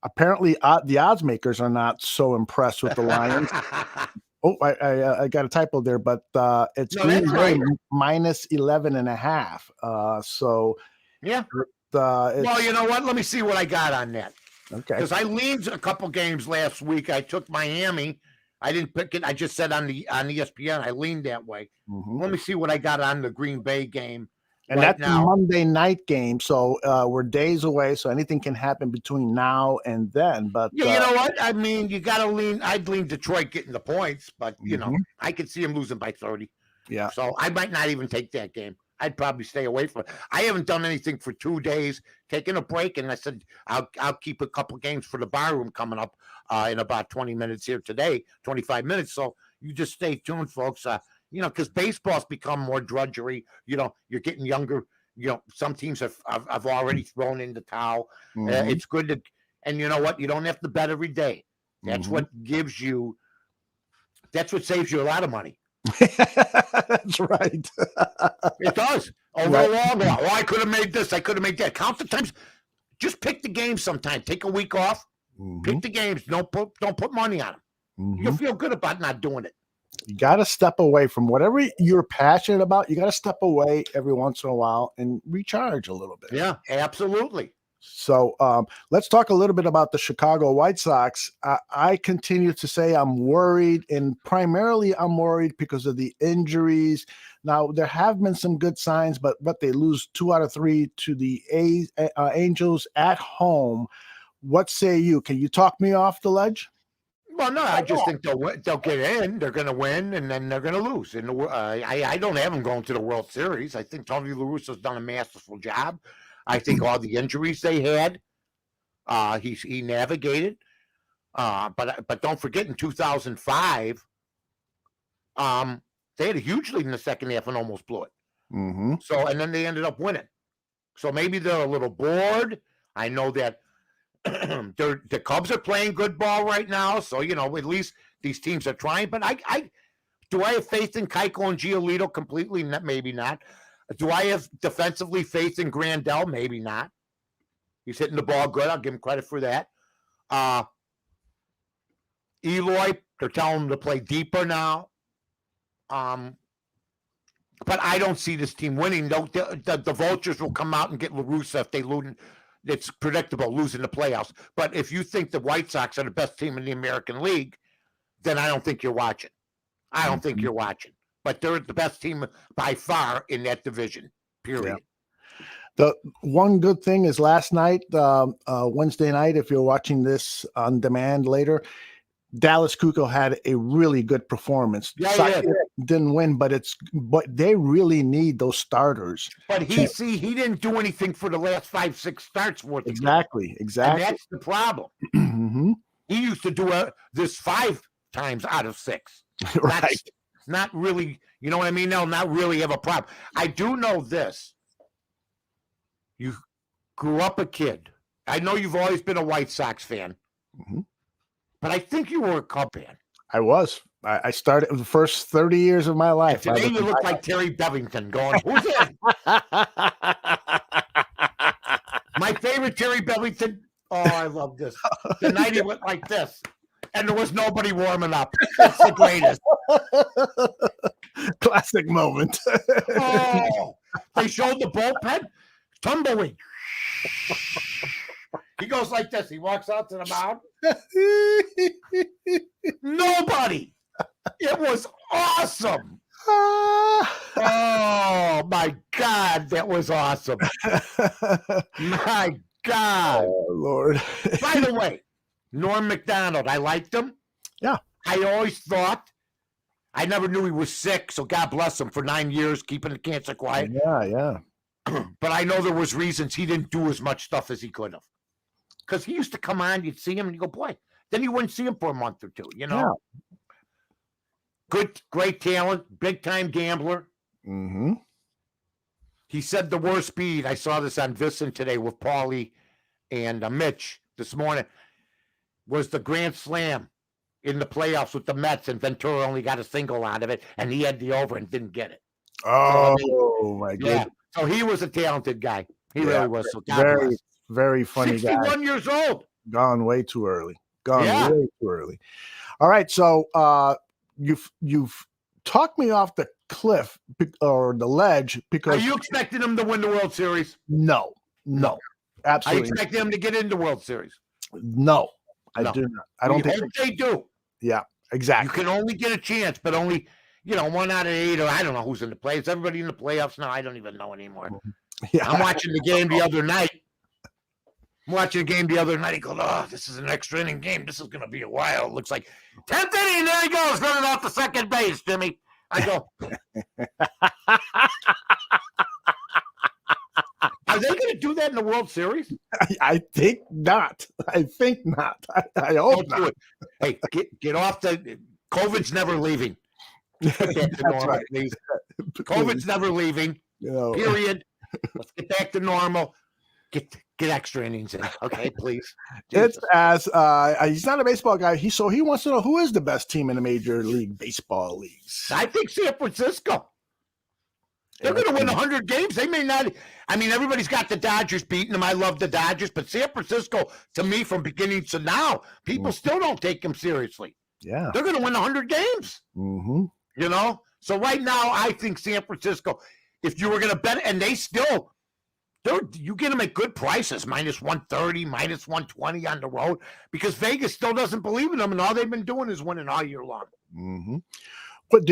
Apparently, the odds makers are not so impressed with the Lions. I got a typo there, but it's Green Bay minus 11.5. So yeah. Well, you know what? Let me see what I got on that. Okay. Because I leaned a couple games last week. I took Miami. I didn't pick it. I just said on ESPN, I leaned that way. Let me see what I got on the Green Bay game. And that's a Monday night game, so we're days away, so anything can happen between now and then. But yeah, you know what? I mean, you got to lean. I'd lean Detroit getting the points, but, you know, I could see him losing by 30. Yeah. So I might not even take that game. I'd probably stay away from it. I haven't done anything for 2 days, taking a break, and I said I'll keep a couple games for the bar room coming up in about 20 minutes here today, 25 minutes. So you just stay tuned, folks. Because baseball's become more drudgery. You're getting younger. Some teams have already thrown in the towel. It's good to, and you know what? You don't have to bet every day. That's what saves you a lot of money. That's right. It does. Over the long run. I could have made this. I could have made that. Count the times. Just pick the games sometime. Take a week off. Pick the games. Don't put money on them. You'll feel good about not doing it. You got to step away from whatever you're passionate about. You got to step away every once in a while and recharge a little bit. Yeah, absolutely. So let's talk a little bit about the Chicago White Sox. I continue to say I'm worried, and primarily I'm worried because of the injuries. Now, there have been some good signs, but they lose 2 out of 3 to the Angels at home. What say you? Can you talk me off the ledge? Well, no, I just think they'll get in. They're going to win, and then they're going to lose. And I don't have them going to the World Series. I think Tony La Russa's done a masterful job. I think all the injuries they had, he navigated. But don't forget, in 2005, they had a huge lead in the second half and almost blew it. So, and then they ended up winning. So maybe they're a little bored. I know that the Cubs are playing good ball right now. So, at least these teams are trying. But do I have faith in Keiko and Giolito completely? Maybe not. Do I have defensively faith in Grandel? Maybe not. He's hitting the ball good. I'll give him credit for that. Eloy, they're telling him to play deeper now. But I don't see this team winning. The Vultures will come out and get La Russa if they lose. It's predictable, losing the playoffs. But if you think the White Sox are the best team in the American League, then I don't think you're watching. But they're the best team by far in that division, period. Yeah. The one good thing is last night, Wednesday night, if you're watching this on demand later, Dallas Keuchel had a really good performance. Yeah. Didn't win, but they really need those starters. But he didn't do anything for the last 5-6 starts worth. Exactly. And that's the problem. He used to do this 5 times out of 6. Right. Not really, you know what I mean? They'll not really have a problem. I do know this. You grew up a kid. I know you've always been a White Sox fan, but I think you were a Cub fan. I was. I started the first 30 years of my life. And today you look like Terry Bevington going, who's in? My favorite Terry Bevington. Oh, I love this. The night he went like this. And there was nobody warming up. It's the greatest. Classic moment. They showed the bullpen. Tumbleweed. He goes like this. He walks out to the mound. Nobody. It was awesome. Oh, my God. That was awesome. My God. Oh, Lord. By the way, Norm Macdonald, I liked him. Yeah. I always thought, I never knew he was sick, so God bless him for 9 years keeping the cancer quiet. Yeah. But I know there was reasons he didn't do as much stuff as he could have. Because he used to come on, you'd see him, and you go, boy. Then you wouldn't see him for a month or 2, Yeah. Good, great talent, big-time gambler. He said the worst speed. I saw this on Visson today with Paulie and Mitch this morning. Was the Grand Slam in the playoffs with the Mets, and Ventura only got a single out of it, and he had the over and didn't get it. My goodness. Yeah. So he was a talented guy. He really was. So God bless. Very funny 61 guy. 61 years old. Gone way too early. Way too early. All right, so you've talked me off the cliff or the ledge because. Are you expecting them to win the World Series? No, absolutely. Are you expecting them to get into the World Series? No. I do not. I don't think they do. Yeah, exactly. You can only get a chance, but only 1 out of 8, or I don't know who's in the playoffs. Is everybody in the playoffs now? I don't even know anymore. Yeah. I'm watching the game the other night. He goes, oh, this is an extra inning game. This is going to be a while. It looks like 10th inning. There he goes, running off the second base, Jimmy. I go, are they going to do that in the World Series? I think not. I think not. I hope Don't do not. it. Hey, get off the. COVID's never leaving. Get back to That's normal, right. please. COVID's never leaving. You know, Period. Let's get back to normal. Get extra innings in, okay, please. it's Jesus. as he's not a baseball guy. He wants to know who is the best team in the Major League Baseball leagues. I think San Francisco. They're going to win 100 games. They may not. I mean, everybody's got the Dodgers beating them. I love the Dodgers, but San Francisco, to me, from beginning to now, people still don't take them seriously. Yeah. They're going to win 100 games. Mm-hmm. You know? So right now, I think San Francisco, if you were going to bet, and they still, you get them at good prices, minus 130, minus 120 on the road, because Vegas still doesn't believe in them, and all they've been doing is winning all year long. Mm-hmm. But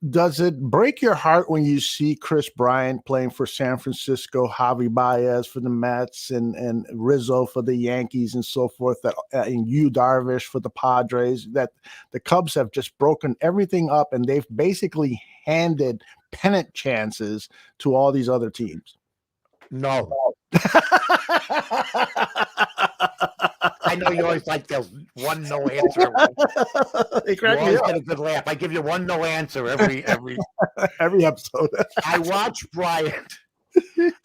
does it break your heart when you see Chris Bryant playing for San Francisco, Javi Baez for the Mets, and Rizzo for the Yankees and so forth, and Yu Darvish for the Padres, that the Cubs have just broken everything up and they've basically handed pennant chances to all these other teams? No. I know you always like those one no answer. They You crack me always up get a good laugh. I give you one no answer every every episode. I watch Bryant.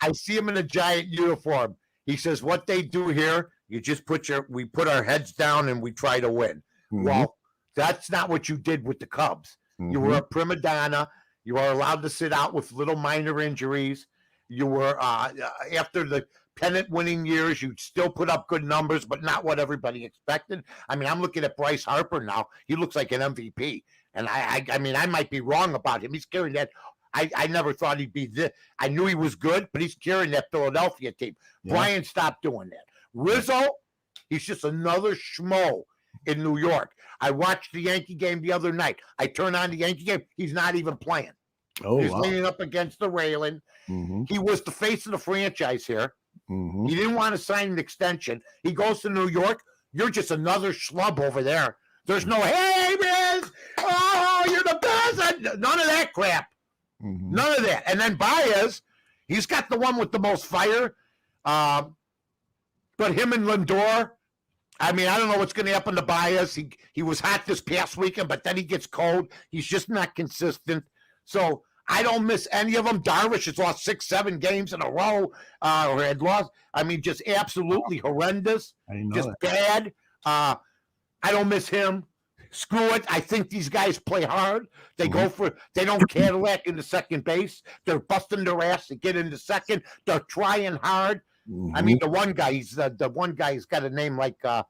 I see him in a Giant uniform. He says, what they do here, you just we put our heads down and we try to win. Mhm. Well, that's not what you did with the Cubs. You were a prima donna. You are allowed to sit out with little minor injuries. You were, after the pennant winning years, you'd still put up good numbers, but not what everybody expected. I mean, I'm looking at Bryce Harper now. He looks like an MVP. And I mean, I might be wrong about him. He's carrying that. I never thought he'd be this. I knew he was good, but he's carrying that Philadelphia team. Yeah. Bryant stopped doing that. Rizzo, he's just another schmo in New York. I watched the Yankee game the other night. I turn on the Yankee game. He's not even playing. Oh, He's wow. leaning up against the railing. Mm-hmm. He was the face of the franchise here. Mm-hmm. He didn't want to sign an extension. He goes to New York. You're just another schlub over there. There's no, hey, Riz, oh, you're the best. None of that crap. Mm-hmm. None of that. And then Baez, he's got the one with the most fire. But him and Lindor, I mean, I don't know what's going to happen to Baez. He was hot this past weekend, but then he gets cold. He's just not consistent. So I don't miss any of them. Darvish has lost 6-7 games in a row, or had lost. I mean, just absolutely horrendous. I didn't know Just that. bad. I don't miss him. Screw it. I think these guys play hard. They they don't Cadillac into second base. They're busting their ass to get into second. They're trying hard. Mm-hmm. I mean, the one guy, the one guy's got a name like a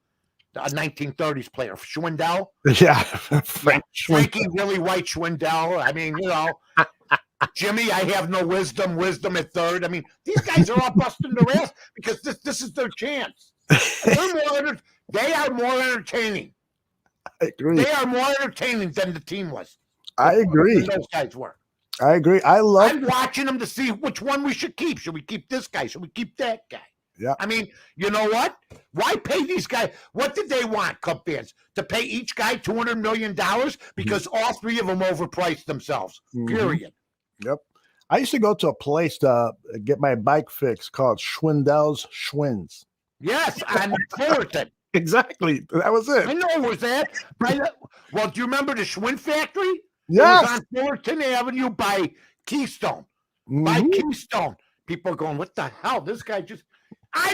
1930s player, Schwindel. Yeah. Frankie Really White Schwindel. I mean, you know, Jimmy, I have no wisdom. Wisdom at third. I mean, these guys are all busting their ass because this is their chance. They are more entertaining. I agree. They are more entertaining than the team was. I agree. Than those guys were. I agree. I'm watching them to see which one we should keep. Should we keep this guy? Should we keep that guy? Yeah. I mean, you know what? Why pay these guys? What did they want, Cub fans? To pay each guy $200 million? Because all three of them overpriced themselves. Period. Yep. I used to go to a place to get my bike fixed called Schwindel's Schwins. Yes, I'm Fullerton. Exactly. That was it. I know it was that. Well, do you remember the Schwinn factory? Yes. It was on Fullerton Avenue by Keystone. Mhm. By Keystone. People are going, what the hell? This guy just,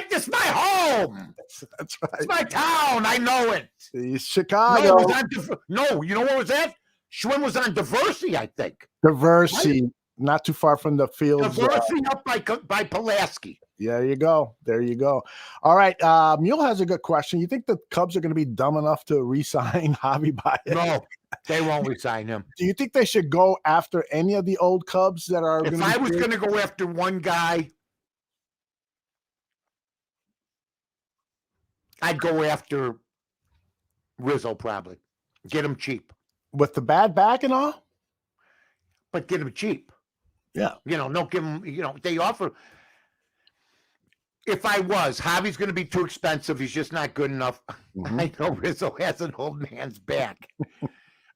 this is my home. That's right. It's my town. I know it. It's No, Chicago. it was on you know what was that? Schwinn was on Diversity, I think. Diversity. Not too far from the fields. Diversity up by Pulaski. There you go. There you go. All right. Mule has a good question. You think the Cubs are going to be dumb enough to re-sign Javi Baez? No, they won't resign him. Do you think they should go after any of the old Cubs that are? If I was going to go after one guy, I'd go after Rizzo probably. Get him cheap. With the bad back and all? But get him cheap. Yeah. You know, don't give him, they offer. If I was, Javi's going to be too expensive. He's just not good enough. Mm-hmm. I know Rizzo has an old man's back.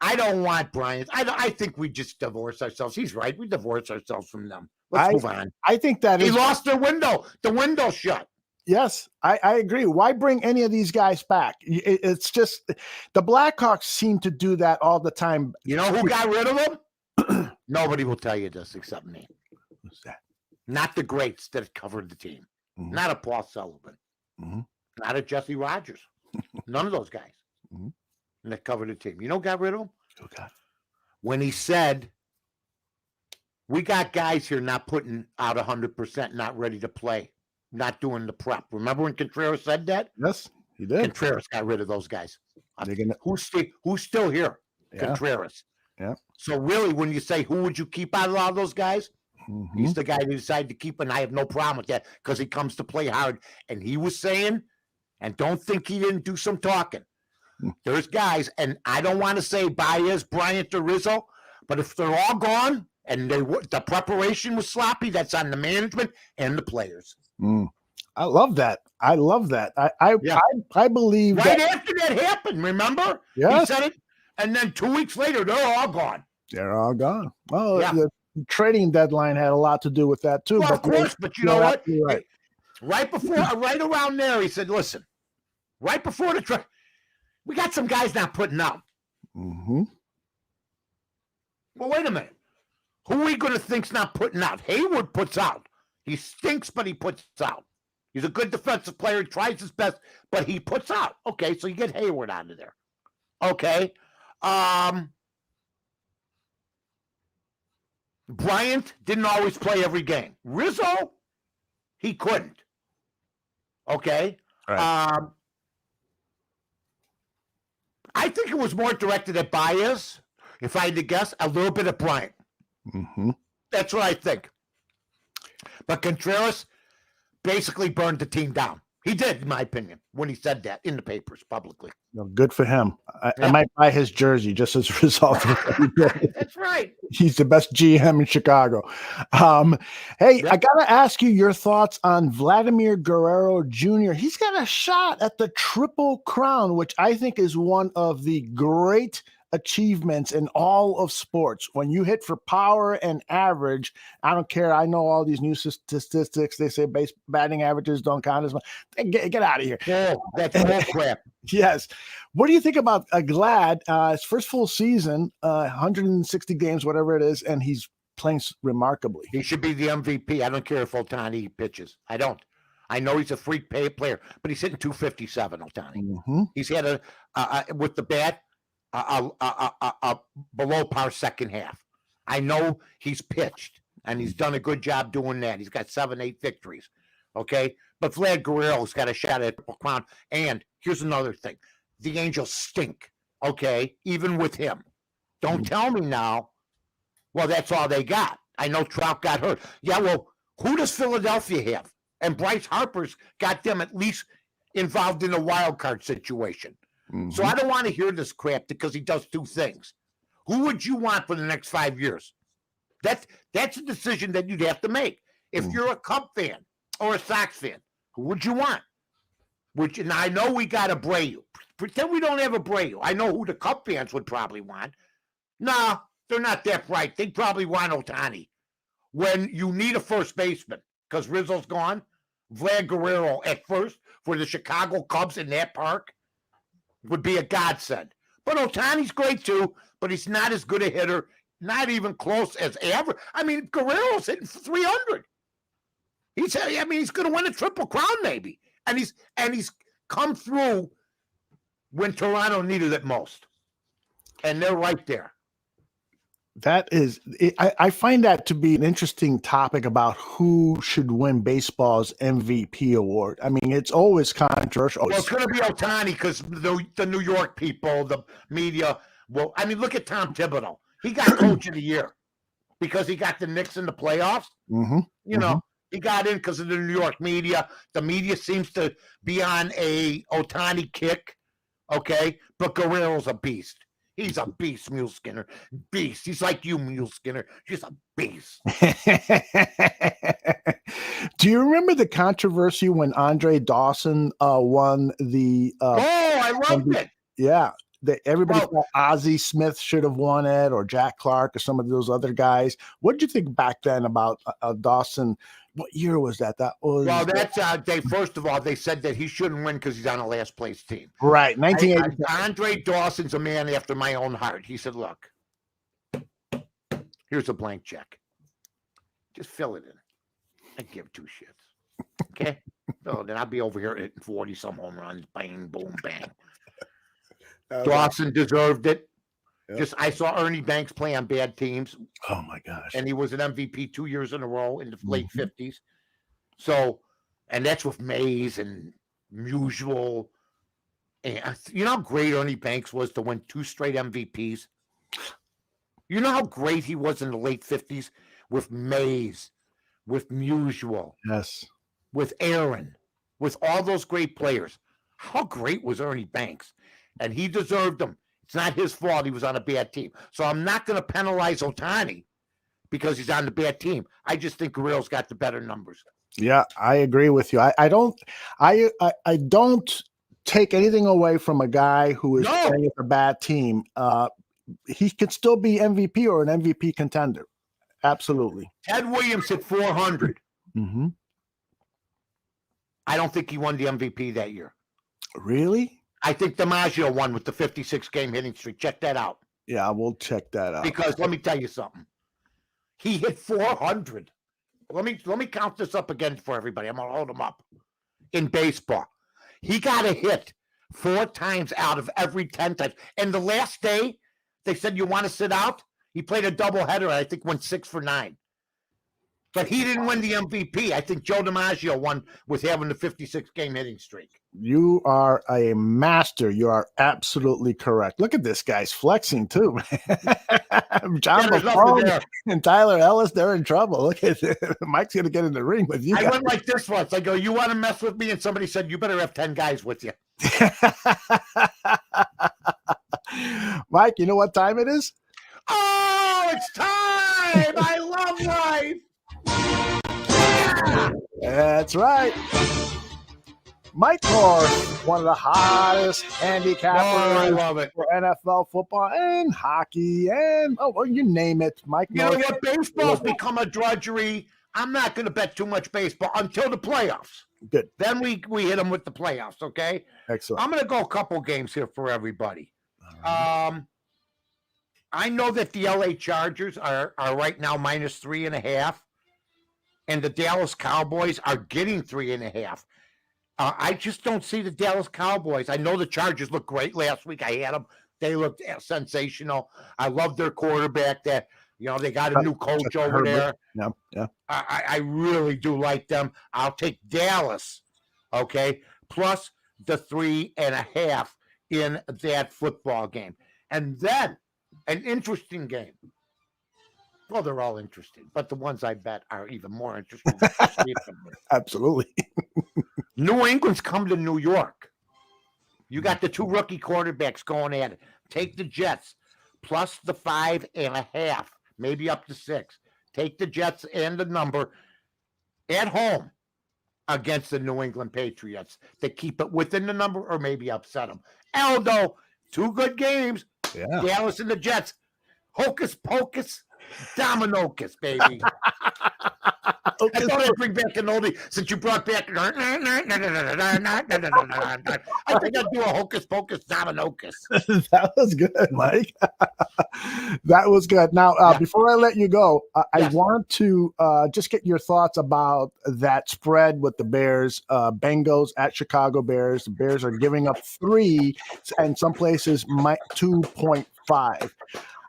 I don't want Bryant. I think we just divorce ourselves. He's right. We divorce ourselves from them. Let's move on. I think that he lost their window. The window shut. Yes, I agree. Why bring any of these guys back? It's just the Blackhawks seem to do that all the time. You know who got rid of them? Nobody will tell you this except me. Who's that? Not the greats that covered the team. Mm-hmm. Not a Paul Sullivan. Mm-hmm. Not a Jesse Rodgers. None of those guys that covered the team. You know who got rid of them? Okay. When he said, we got guys here not putting out 100%, not ready to play, not doing the prep. Remember when Contreras said that? Yes, he did. Contreras got rid of those guys. Gonna... Who's still here? Yeah. Contreras. Yeah. So really, when you say who would you keep out of all those guys, he's the guy who decided to keep, and I have no problem with that because he comes to play hard. And he was saying, and don't think he didn't do some talking. There's guys, and I don't want to say Baez, Bryant, or Rizzo, but if they're all gone and the preparation was sloppy, that's on the management and the players. I love that. I believe right after that happened, remember? Yeah. He said it, and then 2 weeks later, they're all gone. They're all gone. Well, the trading deadline had a lot to do with that too. Well, of course, but you know what? Right. Right around there, he said, listen, right before the trade, we got some guys not putting out. Mm-hmm. Well, wait a minute. Who are we going to think's not putting out? Hayward puts out. He stinks, but he puts out. He's a good defensive player. He tries his best, but he puts out. Okay, so you get Hayward out of there. Okay. Bryant didn't always play every game. Rizzo, he couldn't. Okay. Right. I think it was more directed at Baez, if I had to guess, a little bit at Bryant. Mm-hmm. That's what I think. But Contreras basically burned the team down. He did, in my opinion, when he said that in the papers publicly. No, good for him. I might buy his jersey just as a result of it. That's right. He's the best GM in Chicago. Hey, I got to ask you your thoughts on Vladimir Guerrero Jr. He's got a shot at the Triple Crown, which I think is one of the great achievements in all of sports. When you hit for power and average, I don't care. I know all these new statistics. They say batting averages don't count as much. Get out of here. Yeah, that's bull crap. Yes. What do you think about Glad? His first full season, 160 games, whatever it is, and he's playing remarkably. He should be the MVP. I don't care if Ohtani pitches. I don't. I know he's a freak player, but he's hitting 257, Ohtani. Mm-hmm. He's had with the bat, a below par second half. I know he's pitched, and he's done a good job doing that. He's got 7-8 victories, okay? But Vlad Guerrero's got a shot at Triple Crown. And here's another thing. The Angels stink, okay, even with him. Don't tell me now, well, that's all they got. I know Trout got hurt. Yeah, well, who does Philadelphia have? And Bryce Harper's got them at least involved in a wild card situation. Mm-hmm. So I don't want to hear this crap because he does two things. Who would you want for the next 5 years? That's a decision that you'd have to make. If you're a Cub fan or a Sox fan, who would you want? And I know we got Abreu. Pretend we don't have Abreu. I know who the Cub fans would probably want. No, they're not that bright. They'd probably want Ohtani. When you need a first baseman, because Rizzo's gone, Vlad Guerrero at first for the Chicago Cubs in that park would be a godsend. But Ohtani's great too, but he's not as good a hitter, not even close as average. I mean, Guerrero's hitting for 300. He's going to win a Triple Crown maybe. And he's come through when Toronto needed it most. And they're right there. That is, I find that to be an interesting topic about who should win baseball's MVP award. I mean, it's always controversial. Well, it's going to be Ohtani because the New York people, the media. Well, I mean, look at Tom Thibodeau. He got Coach of the Year because he got the Knicks in the playoffs. Mm-hmm. You know, he got in because of the New York media. The media seems to be on a Ohtani kick, okay? But Guerrero's a beast. He's a beast, Mule Skinner. Beast. He's like you, Mule Skinner. He's a beast. Do you remember the controversy when Andre Dawson won the I loved it. Yeah. everybody Well- thought Ozzie Smith should have won it, or Jack Clark, or some of those other guys. What did you think back then about Dawson? What year was that? That was Well, that's first of all, they said that he shouldn't win because he's on a last place team. right, 1980. Andre Dawson's a man after my own heart. He said, "Look, here's a blank check. Just fill it in. I give two shits. Okay? So then I'll be over here hitting 40 some home runs. Bang, boom, bang." Dawson deserved it. Yep. I saw Ernie Banks play on bad teams, Oh my gosh. and he was an MVP 2 years in a row in the late Mhm. 50s. So, and that's with Mays and Musial. And you know how great Ernie Banks was to win 2 straight MVPs? You know how great he was in the late 50s with Mays, with Musial, Yes. with Aaron, with all those great players. How great was Ernie Banks? And he deserved them. It's not his fault he was on a bad team. So I'm not going to penalize Ohtani because he's on the bad team. I just think Guerrero's got the better numbers. Yeah, I agree with you. I don't take anything away from a guy who is No. playing with a bad team. He could still be MVP or an MVP contender. Absolutely. Ted Williams hit 400. Mm-hmm. I don't think he won the MVP that year. Really? I think DiMaggio won with the 56-game hitting streak. Check that out. Yeah, we'll check that out. Because let me tell you something. He hit 400. Let me count this up again for everybody. I'm going to hold him up. In baseball, he got a hit 4 times out of every 10 times. And the last day, they said, "You want to sit out?" He played a doubleheader, I think went 6 for 9. But he didn't win the MVP. I think Joe DiMaggio won with having the 56-game hitting streak. You are a master. You are absolutely correct. Look at this guy's flexing too. John There's nothing Buffon there. and Tyler Ellis, they're in trouble. Look at it. Mike's going to get in the ring with you I guys. went like this once. I go, "You want to mess with me?" And somebody said, "You better have 10 guys with you." Mike, you know what time it is? Oh, it's time! I love life. That's right. Mike North, one of the hottest Oh, I handicappers love it. for NFL football and hockey and you name it. Mike You know North. what? Baseball's become a drudgery. I'm not going to bet too much baseball until the playoffs. Good. Then we hit them with the playoffs, okay? Excellent. I'm going to go a couple games here for everybody. I know that the LA Chargers are right now -3.5, and the Dallas Cowboys are getting 3.5. I just don't see the Dallas Cowboys. I know the Chargers looked great last week. I had them. They looked sensational. I love their quarterback. That they got a new coach over there. Yeah. I really do like them. I'll take Dallas, okay, plus the 3.5 in that football game. And then an interesting game. Well, they're all interesting, but the ones I bet are even more interesting. Absolutely. New England's come to New York. You got the 2 rookie quarterbacks going at it. Take the Jets plus the 5.5, maybe up to 6. Take the Jets and the number at home against the New England Patriots to keep it within the number or maybe upset them. Aldo, 2 good games. Yeah. Dallas and the Jets. Hocus pocus, dominocus, baby. I thought I'd bring back an oldie since you brought back. I think I'd do a hocus pocus, dominocus. That was good, Mike. That was good. Now, before I let you go, I want to just get your thoughts about that spread with the Bears, Bengals at Chicago Bears. The Bears are giving up 3, and some places 2.5.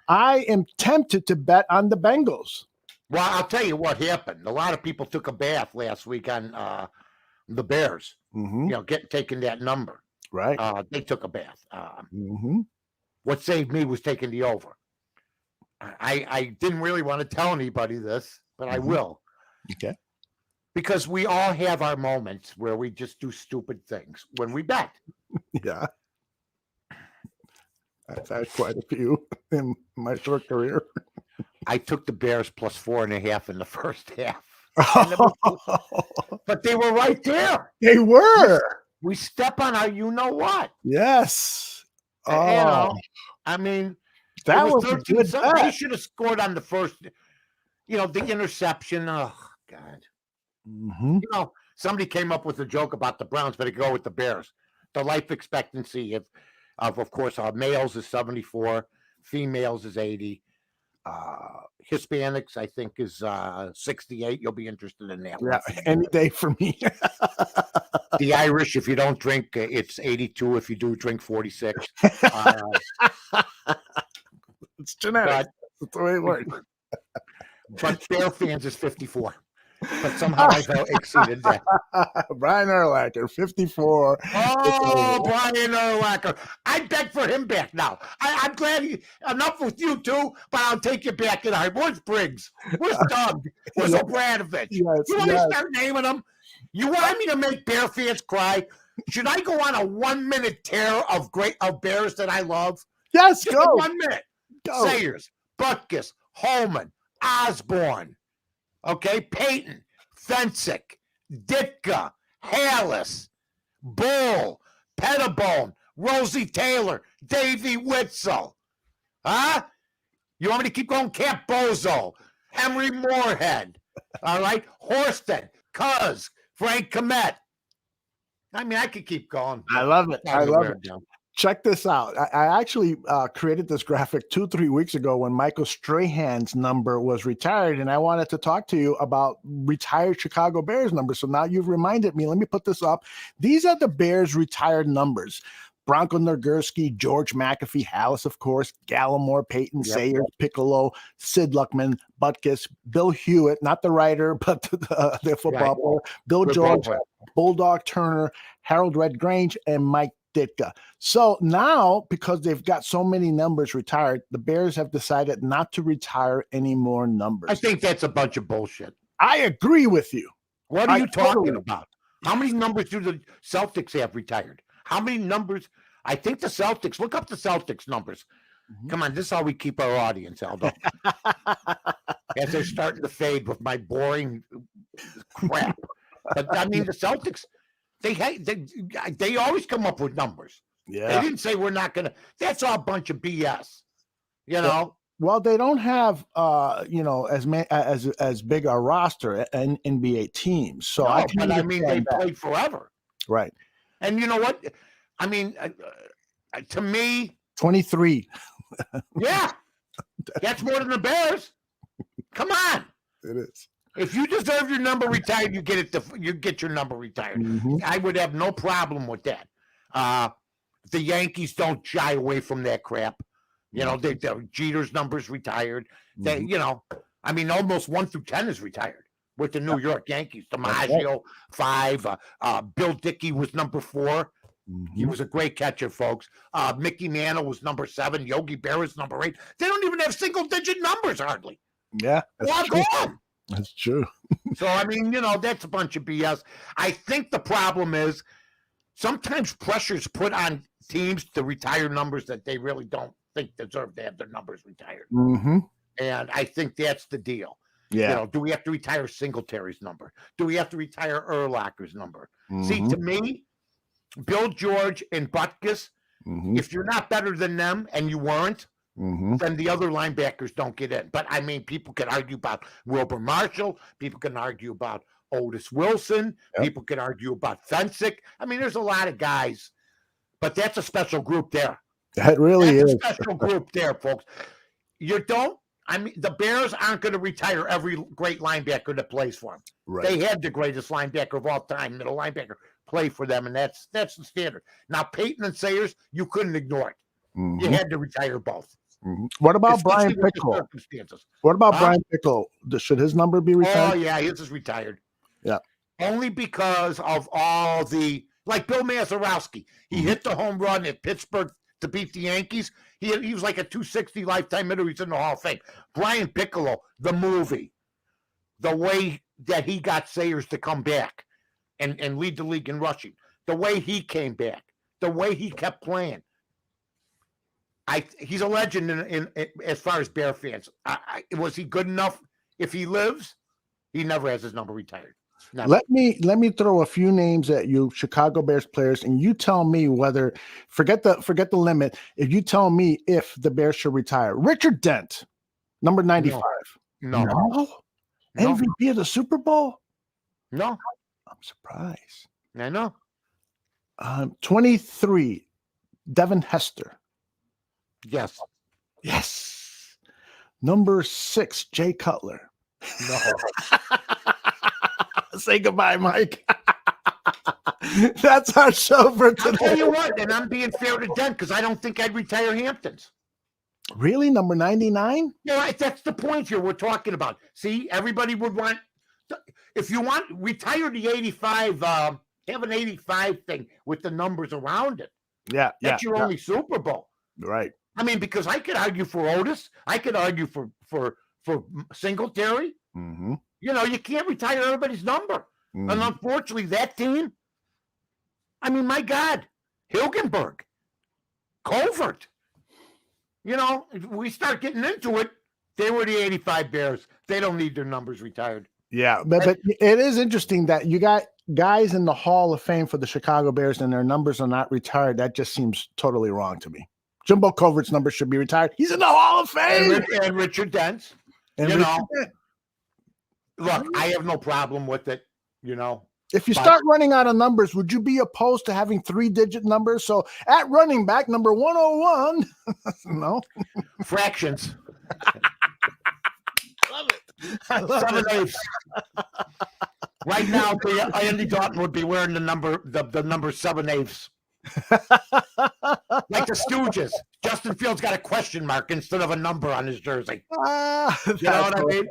I am tempted to bet on the Bengals. Well, I'll tell you what happened. A lot of people took a bath last week on the Bears. Mm-hmm. Taking that number. Right. They took a bath. Mm-hmm. What saved me was taking the over. I didn't really want to tell anybody this, but I will. Okay. Because we all have our moments where we just do stupid things when we bet. Yeah. I've had quite a few in my short career. I took the Bears plus 4.5 in the first half. But they were right there. They were. We step on our you know what. Yes. Oh, I mean, that it was was a 13 good something. bet. They should have scored on the first, the interception. Oh, God. Mhm. Somebody came up with a joke about the Browns, but go with the Bears. The life expectancy of course, males is 74, females is 80. Hispanics, I think, is 68. You'll be interested in that Yeah, one. any day for me. The Irish, if you don't drink, it's 82. If you do drink, 46. It's genetic. But That's the way it works. Bear fans is 54. But somehow I've exceeded that. Brian Urlacher, 54. Oh, Brian Urlacher. I beg for him back now. I'm glad enough with you two, but I'll take you back in a heart. Where's Briggs? Where's Doug? Where's Obradovich? Yes, You want me to start naming them? You want me to make Bear fans cry? Should I go on a 1 minute tear of Bears that I love? Yes, Just go. 1 minute. Go. Sayers, Butkus, Holman, Osborne, okay, Peyton, Fensick, Ditka, Hallis, Bull, Pettibone, Rosie Taylor, Davey Witzel. Huh? You want me to keep going? Camp Bozo, Emery Moorhead, all right, Horsted, Cuz, Frank Komet. I mean, I could keep going. I love it. I love it. Down. Check this out. I actually created this graphic 2-3 weeks ago when Michael Strahan's number was retired, and I wanted to talk to you about retired Chicago Bears numbers. So now you've reminded me. Let me put this up. These are the Bears retired numbers. Bronco Nagurski, George McAfee, Hallis, of course, Gallimore, Peyton, Sayers, Piccolo, Sid Luckman, Butkus, Bill Hewitt, not the writer, but the football player, Bill George, Bulldog Turner, Harold Red Grange, and Mike Ditka. So now, because they've got so many numbers retired, the Bears have decided not to retire any more numbers. I think that's a bunch of bullshit. I agree with you. What are you talking about? How many numbers do the Celtics have retired? How many numbers? I think the Celtics, look up the Celtics numbers. Mm-hmm. Come on, this is how we keep our audience, Aldo. As they're starting to fade with my boring crap. But I mean, the Celtics, they always come up with numbers. Yeah. They didn't say we're not going to. That's all a bunch of BS. You know? Well, they don't have, as big a roster in NBA teams. So I mean, they played forever. Right. And you know what? I mean, to me, 23. Yeah, that's more than the Bears. Come on, it is. If you deserve your number retired, you get it. You get your number retired. Mm-hmm. I would have no problem with that. The Yankees don't shy away from that crap. You know, Jeter's number's retired. They, I mean, almost 1 through 10 is retired with the New York Yankees. DiMaggio, 5. Bill Dickey was number 4. Mm-hmm. He was a great catcher, folks. Mickey Mantle was number 7. Yogi Berra's number 8. They don't even have single-digit numbers hardly. Yeah, that's true. That's true. So, I mean, that's a bunch of BS. I think the problem is sometimes pressure's put on teams to retire numbers that they really don't think deserve to have their numbers retired. Mm-hmm. And I think that's the deal. Yeah. Do we have to retire Singletary's number? Do we have to retire Urlacher's number? Mm-hmm. See, to me, Bill George and Butkus, if you're not better than them, and you weren't, then the other linebackers don't get in. But, I mean, people can argue about Wilbur Marshall. People can argue about Otis Wilson. Yep. People can argue about Fensick. I mean, there's a lot of guys. But that's a special group there. That really is a special group there, folks. The Bears aren't going to retire every great linebacker that plays for them. Right. They had the greatest linebacker of all time, middle linebacker, play for them, and that's the standard. Now, Peyton and Sayers, you couldn't ignore it. You had to retire both. What about Brian Pickle? What about Brian Pickle? Should his number be retired? Oh, yeah, his is retired. Yeah. Only because of all the, like Bill Mazeroski. He hit the home run at Pittsburgh to beat the Yankees. He was like a 260 lifetime hitter. He's in the Hall of Fame. Brian Piccolo, the movie, the way that he got Sayers to come back and lead the league in rushing, the way he came back, the way he kept playing. He's a legend in as far as Bear fans. Was he good enough? If he lives, he never has his number retired. Never. Let me throw a few names at you, Chicago Bears players, and you tell me whether forget the limit. If you tell me if the Bears should retire, Richard Dent, number 95. No. No? MVP of the Super Bowl? No. I'm surprised. I know. 23, Devin Hester. Yes. Yes. Number 6, Jay Cutler. No. Say goodbye, Mike. That's our show for I'll today. tell you what, and I'm being fair to Dent because I don't think I'd retire Hamptons. Really? Number 99? No, that's the point here we're talking about. See, everybody would want, if you want, retire the 85, have an 85 thing with the numbers around it. Yeah. That's your only Super Bowl. Right. I mean, because I could argue for Otis. I could argue for Singletary. Mm-hmm. You know, you can't retire everybody's number. Mm-hmm. And unfortunately, that team, I mean, my God, Hilgenberg, Covert, you know, if we start getting into it, they were the 85 Bears. They don't need their numbers retired. Yeah, but it is interesting that you got guys in the Hall of Fame for the Chicago Bears and their numbers are not retired. That just seems totally wrong to me. Jimbo Covert's number should be retired. He's in the Hall of Fame. And Richard Dent. And you Richard know, Dent. Look, I have no problem with it, you know. If you start running out of numbers, would you be opposed to having 3-digit numbers? So at running back, number 101. No. Fractions. I love it. 7/8. Right now, Andy Dalton would be wearing the number 7/8. Like the Stooges. Justin Fields got a question mark instead of a number on his jersey. You know what I mean?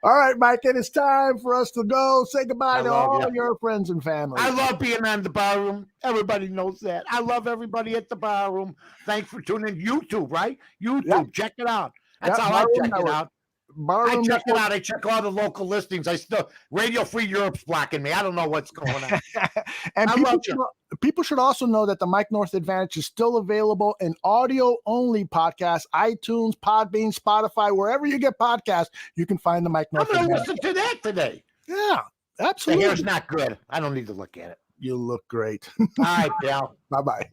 All right, Mike, it is time for us to go. Say goodbye to all you. your friends and family. I love being on the bar room. Everybody knows that. I love everybody at the bar room. Thanks for tuning in. YouTube, right? YouTube. Yep. Check it out. That's Yep, how Bar I Room check it Network. out. Bar I Room check it Network. out. I check all the local listings. I still Radio Free Europe's blocking me. I don't know what's going on. And I love you. people should also know that the Mike North Advantage is still available in audio-only podcasts, iTunes, Podbean, Spotify, wherever you get podcasts, you can find the Mike I'm North going to Advantage. listen to that today. Yeah, The absolutely. hair's not good. I don't need to look at it. You look great. All right, pal. Bye-bye.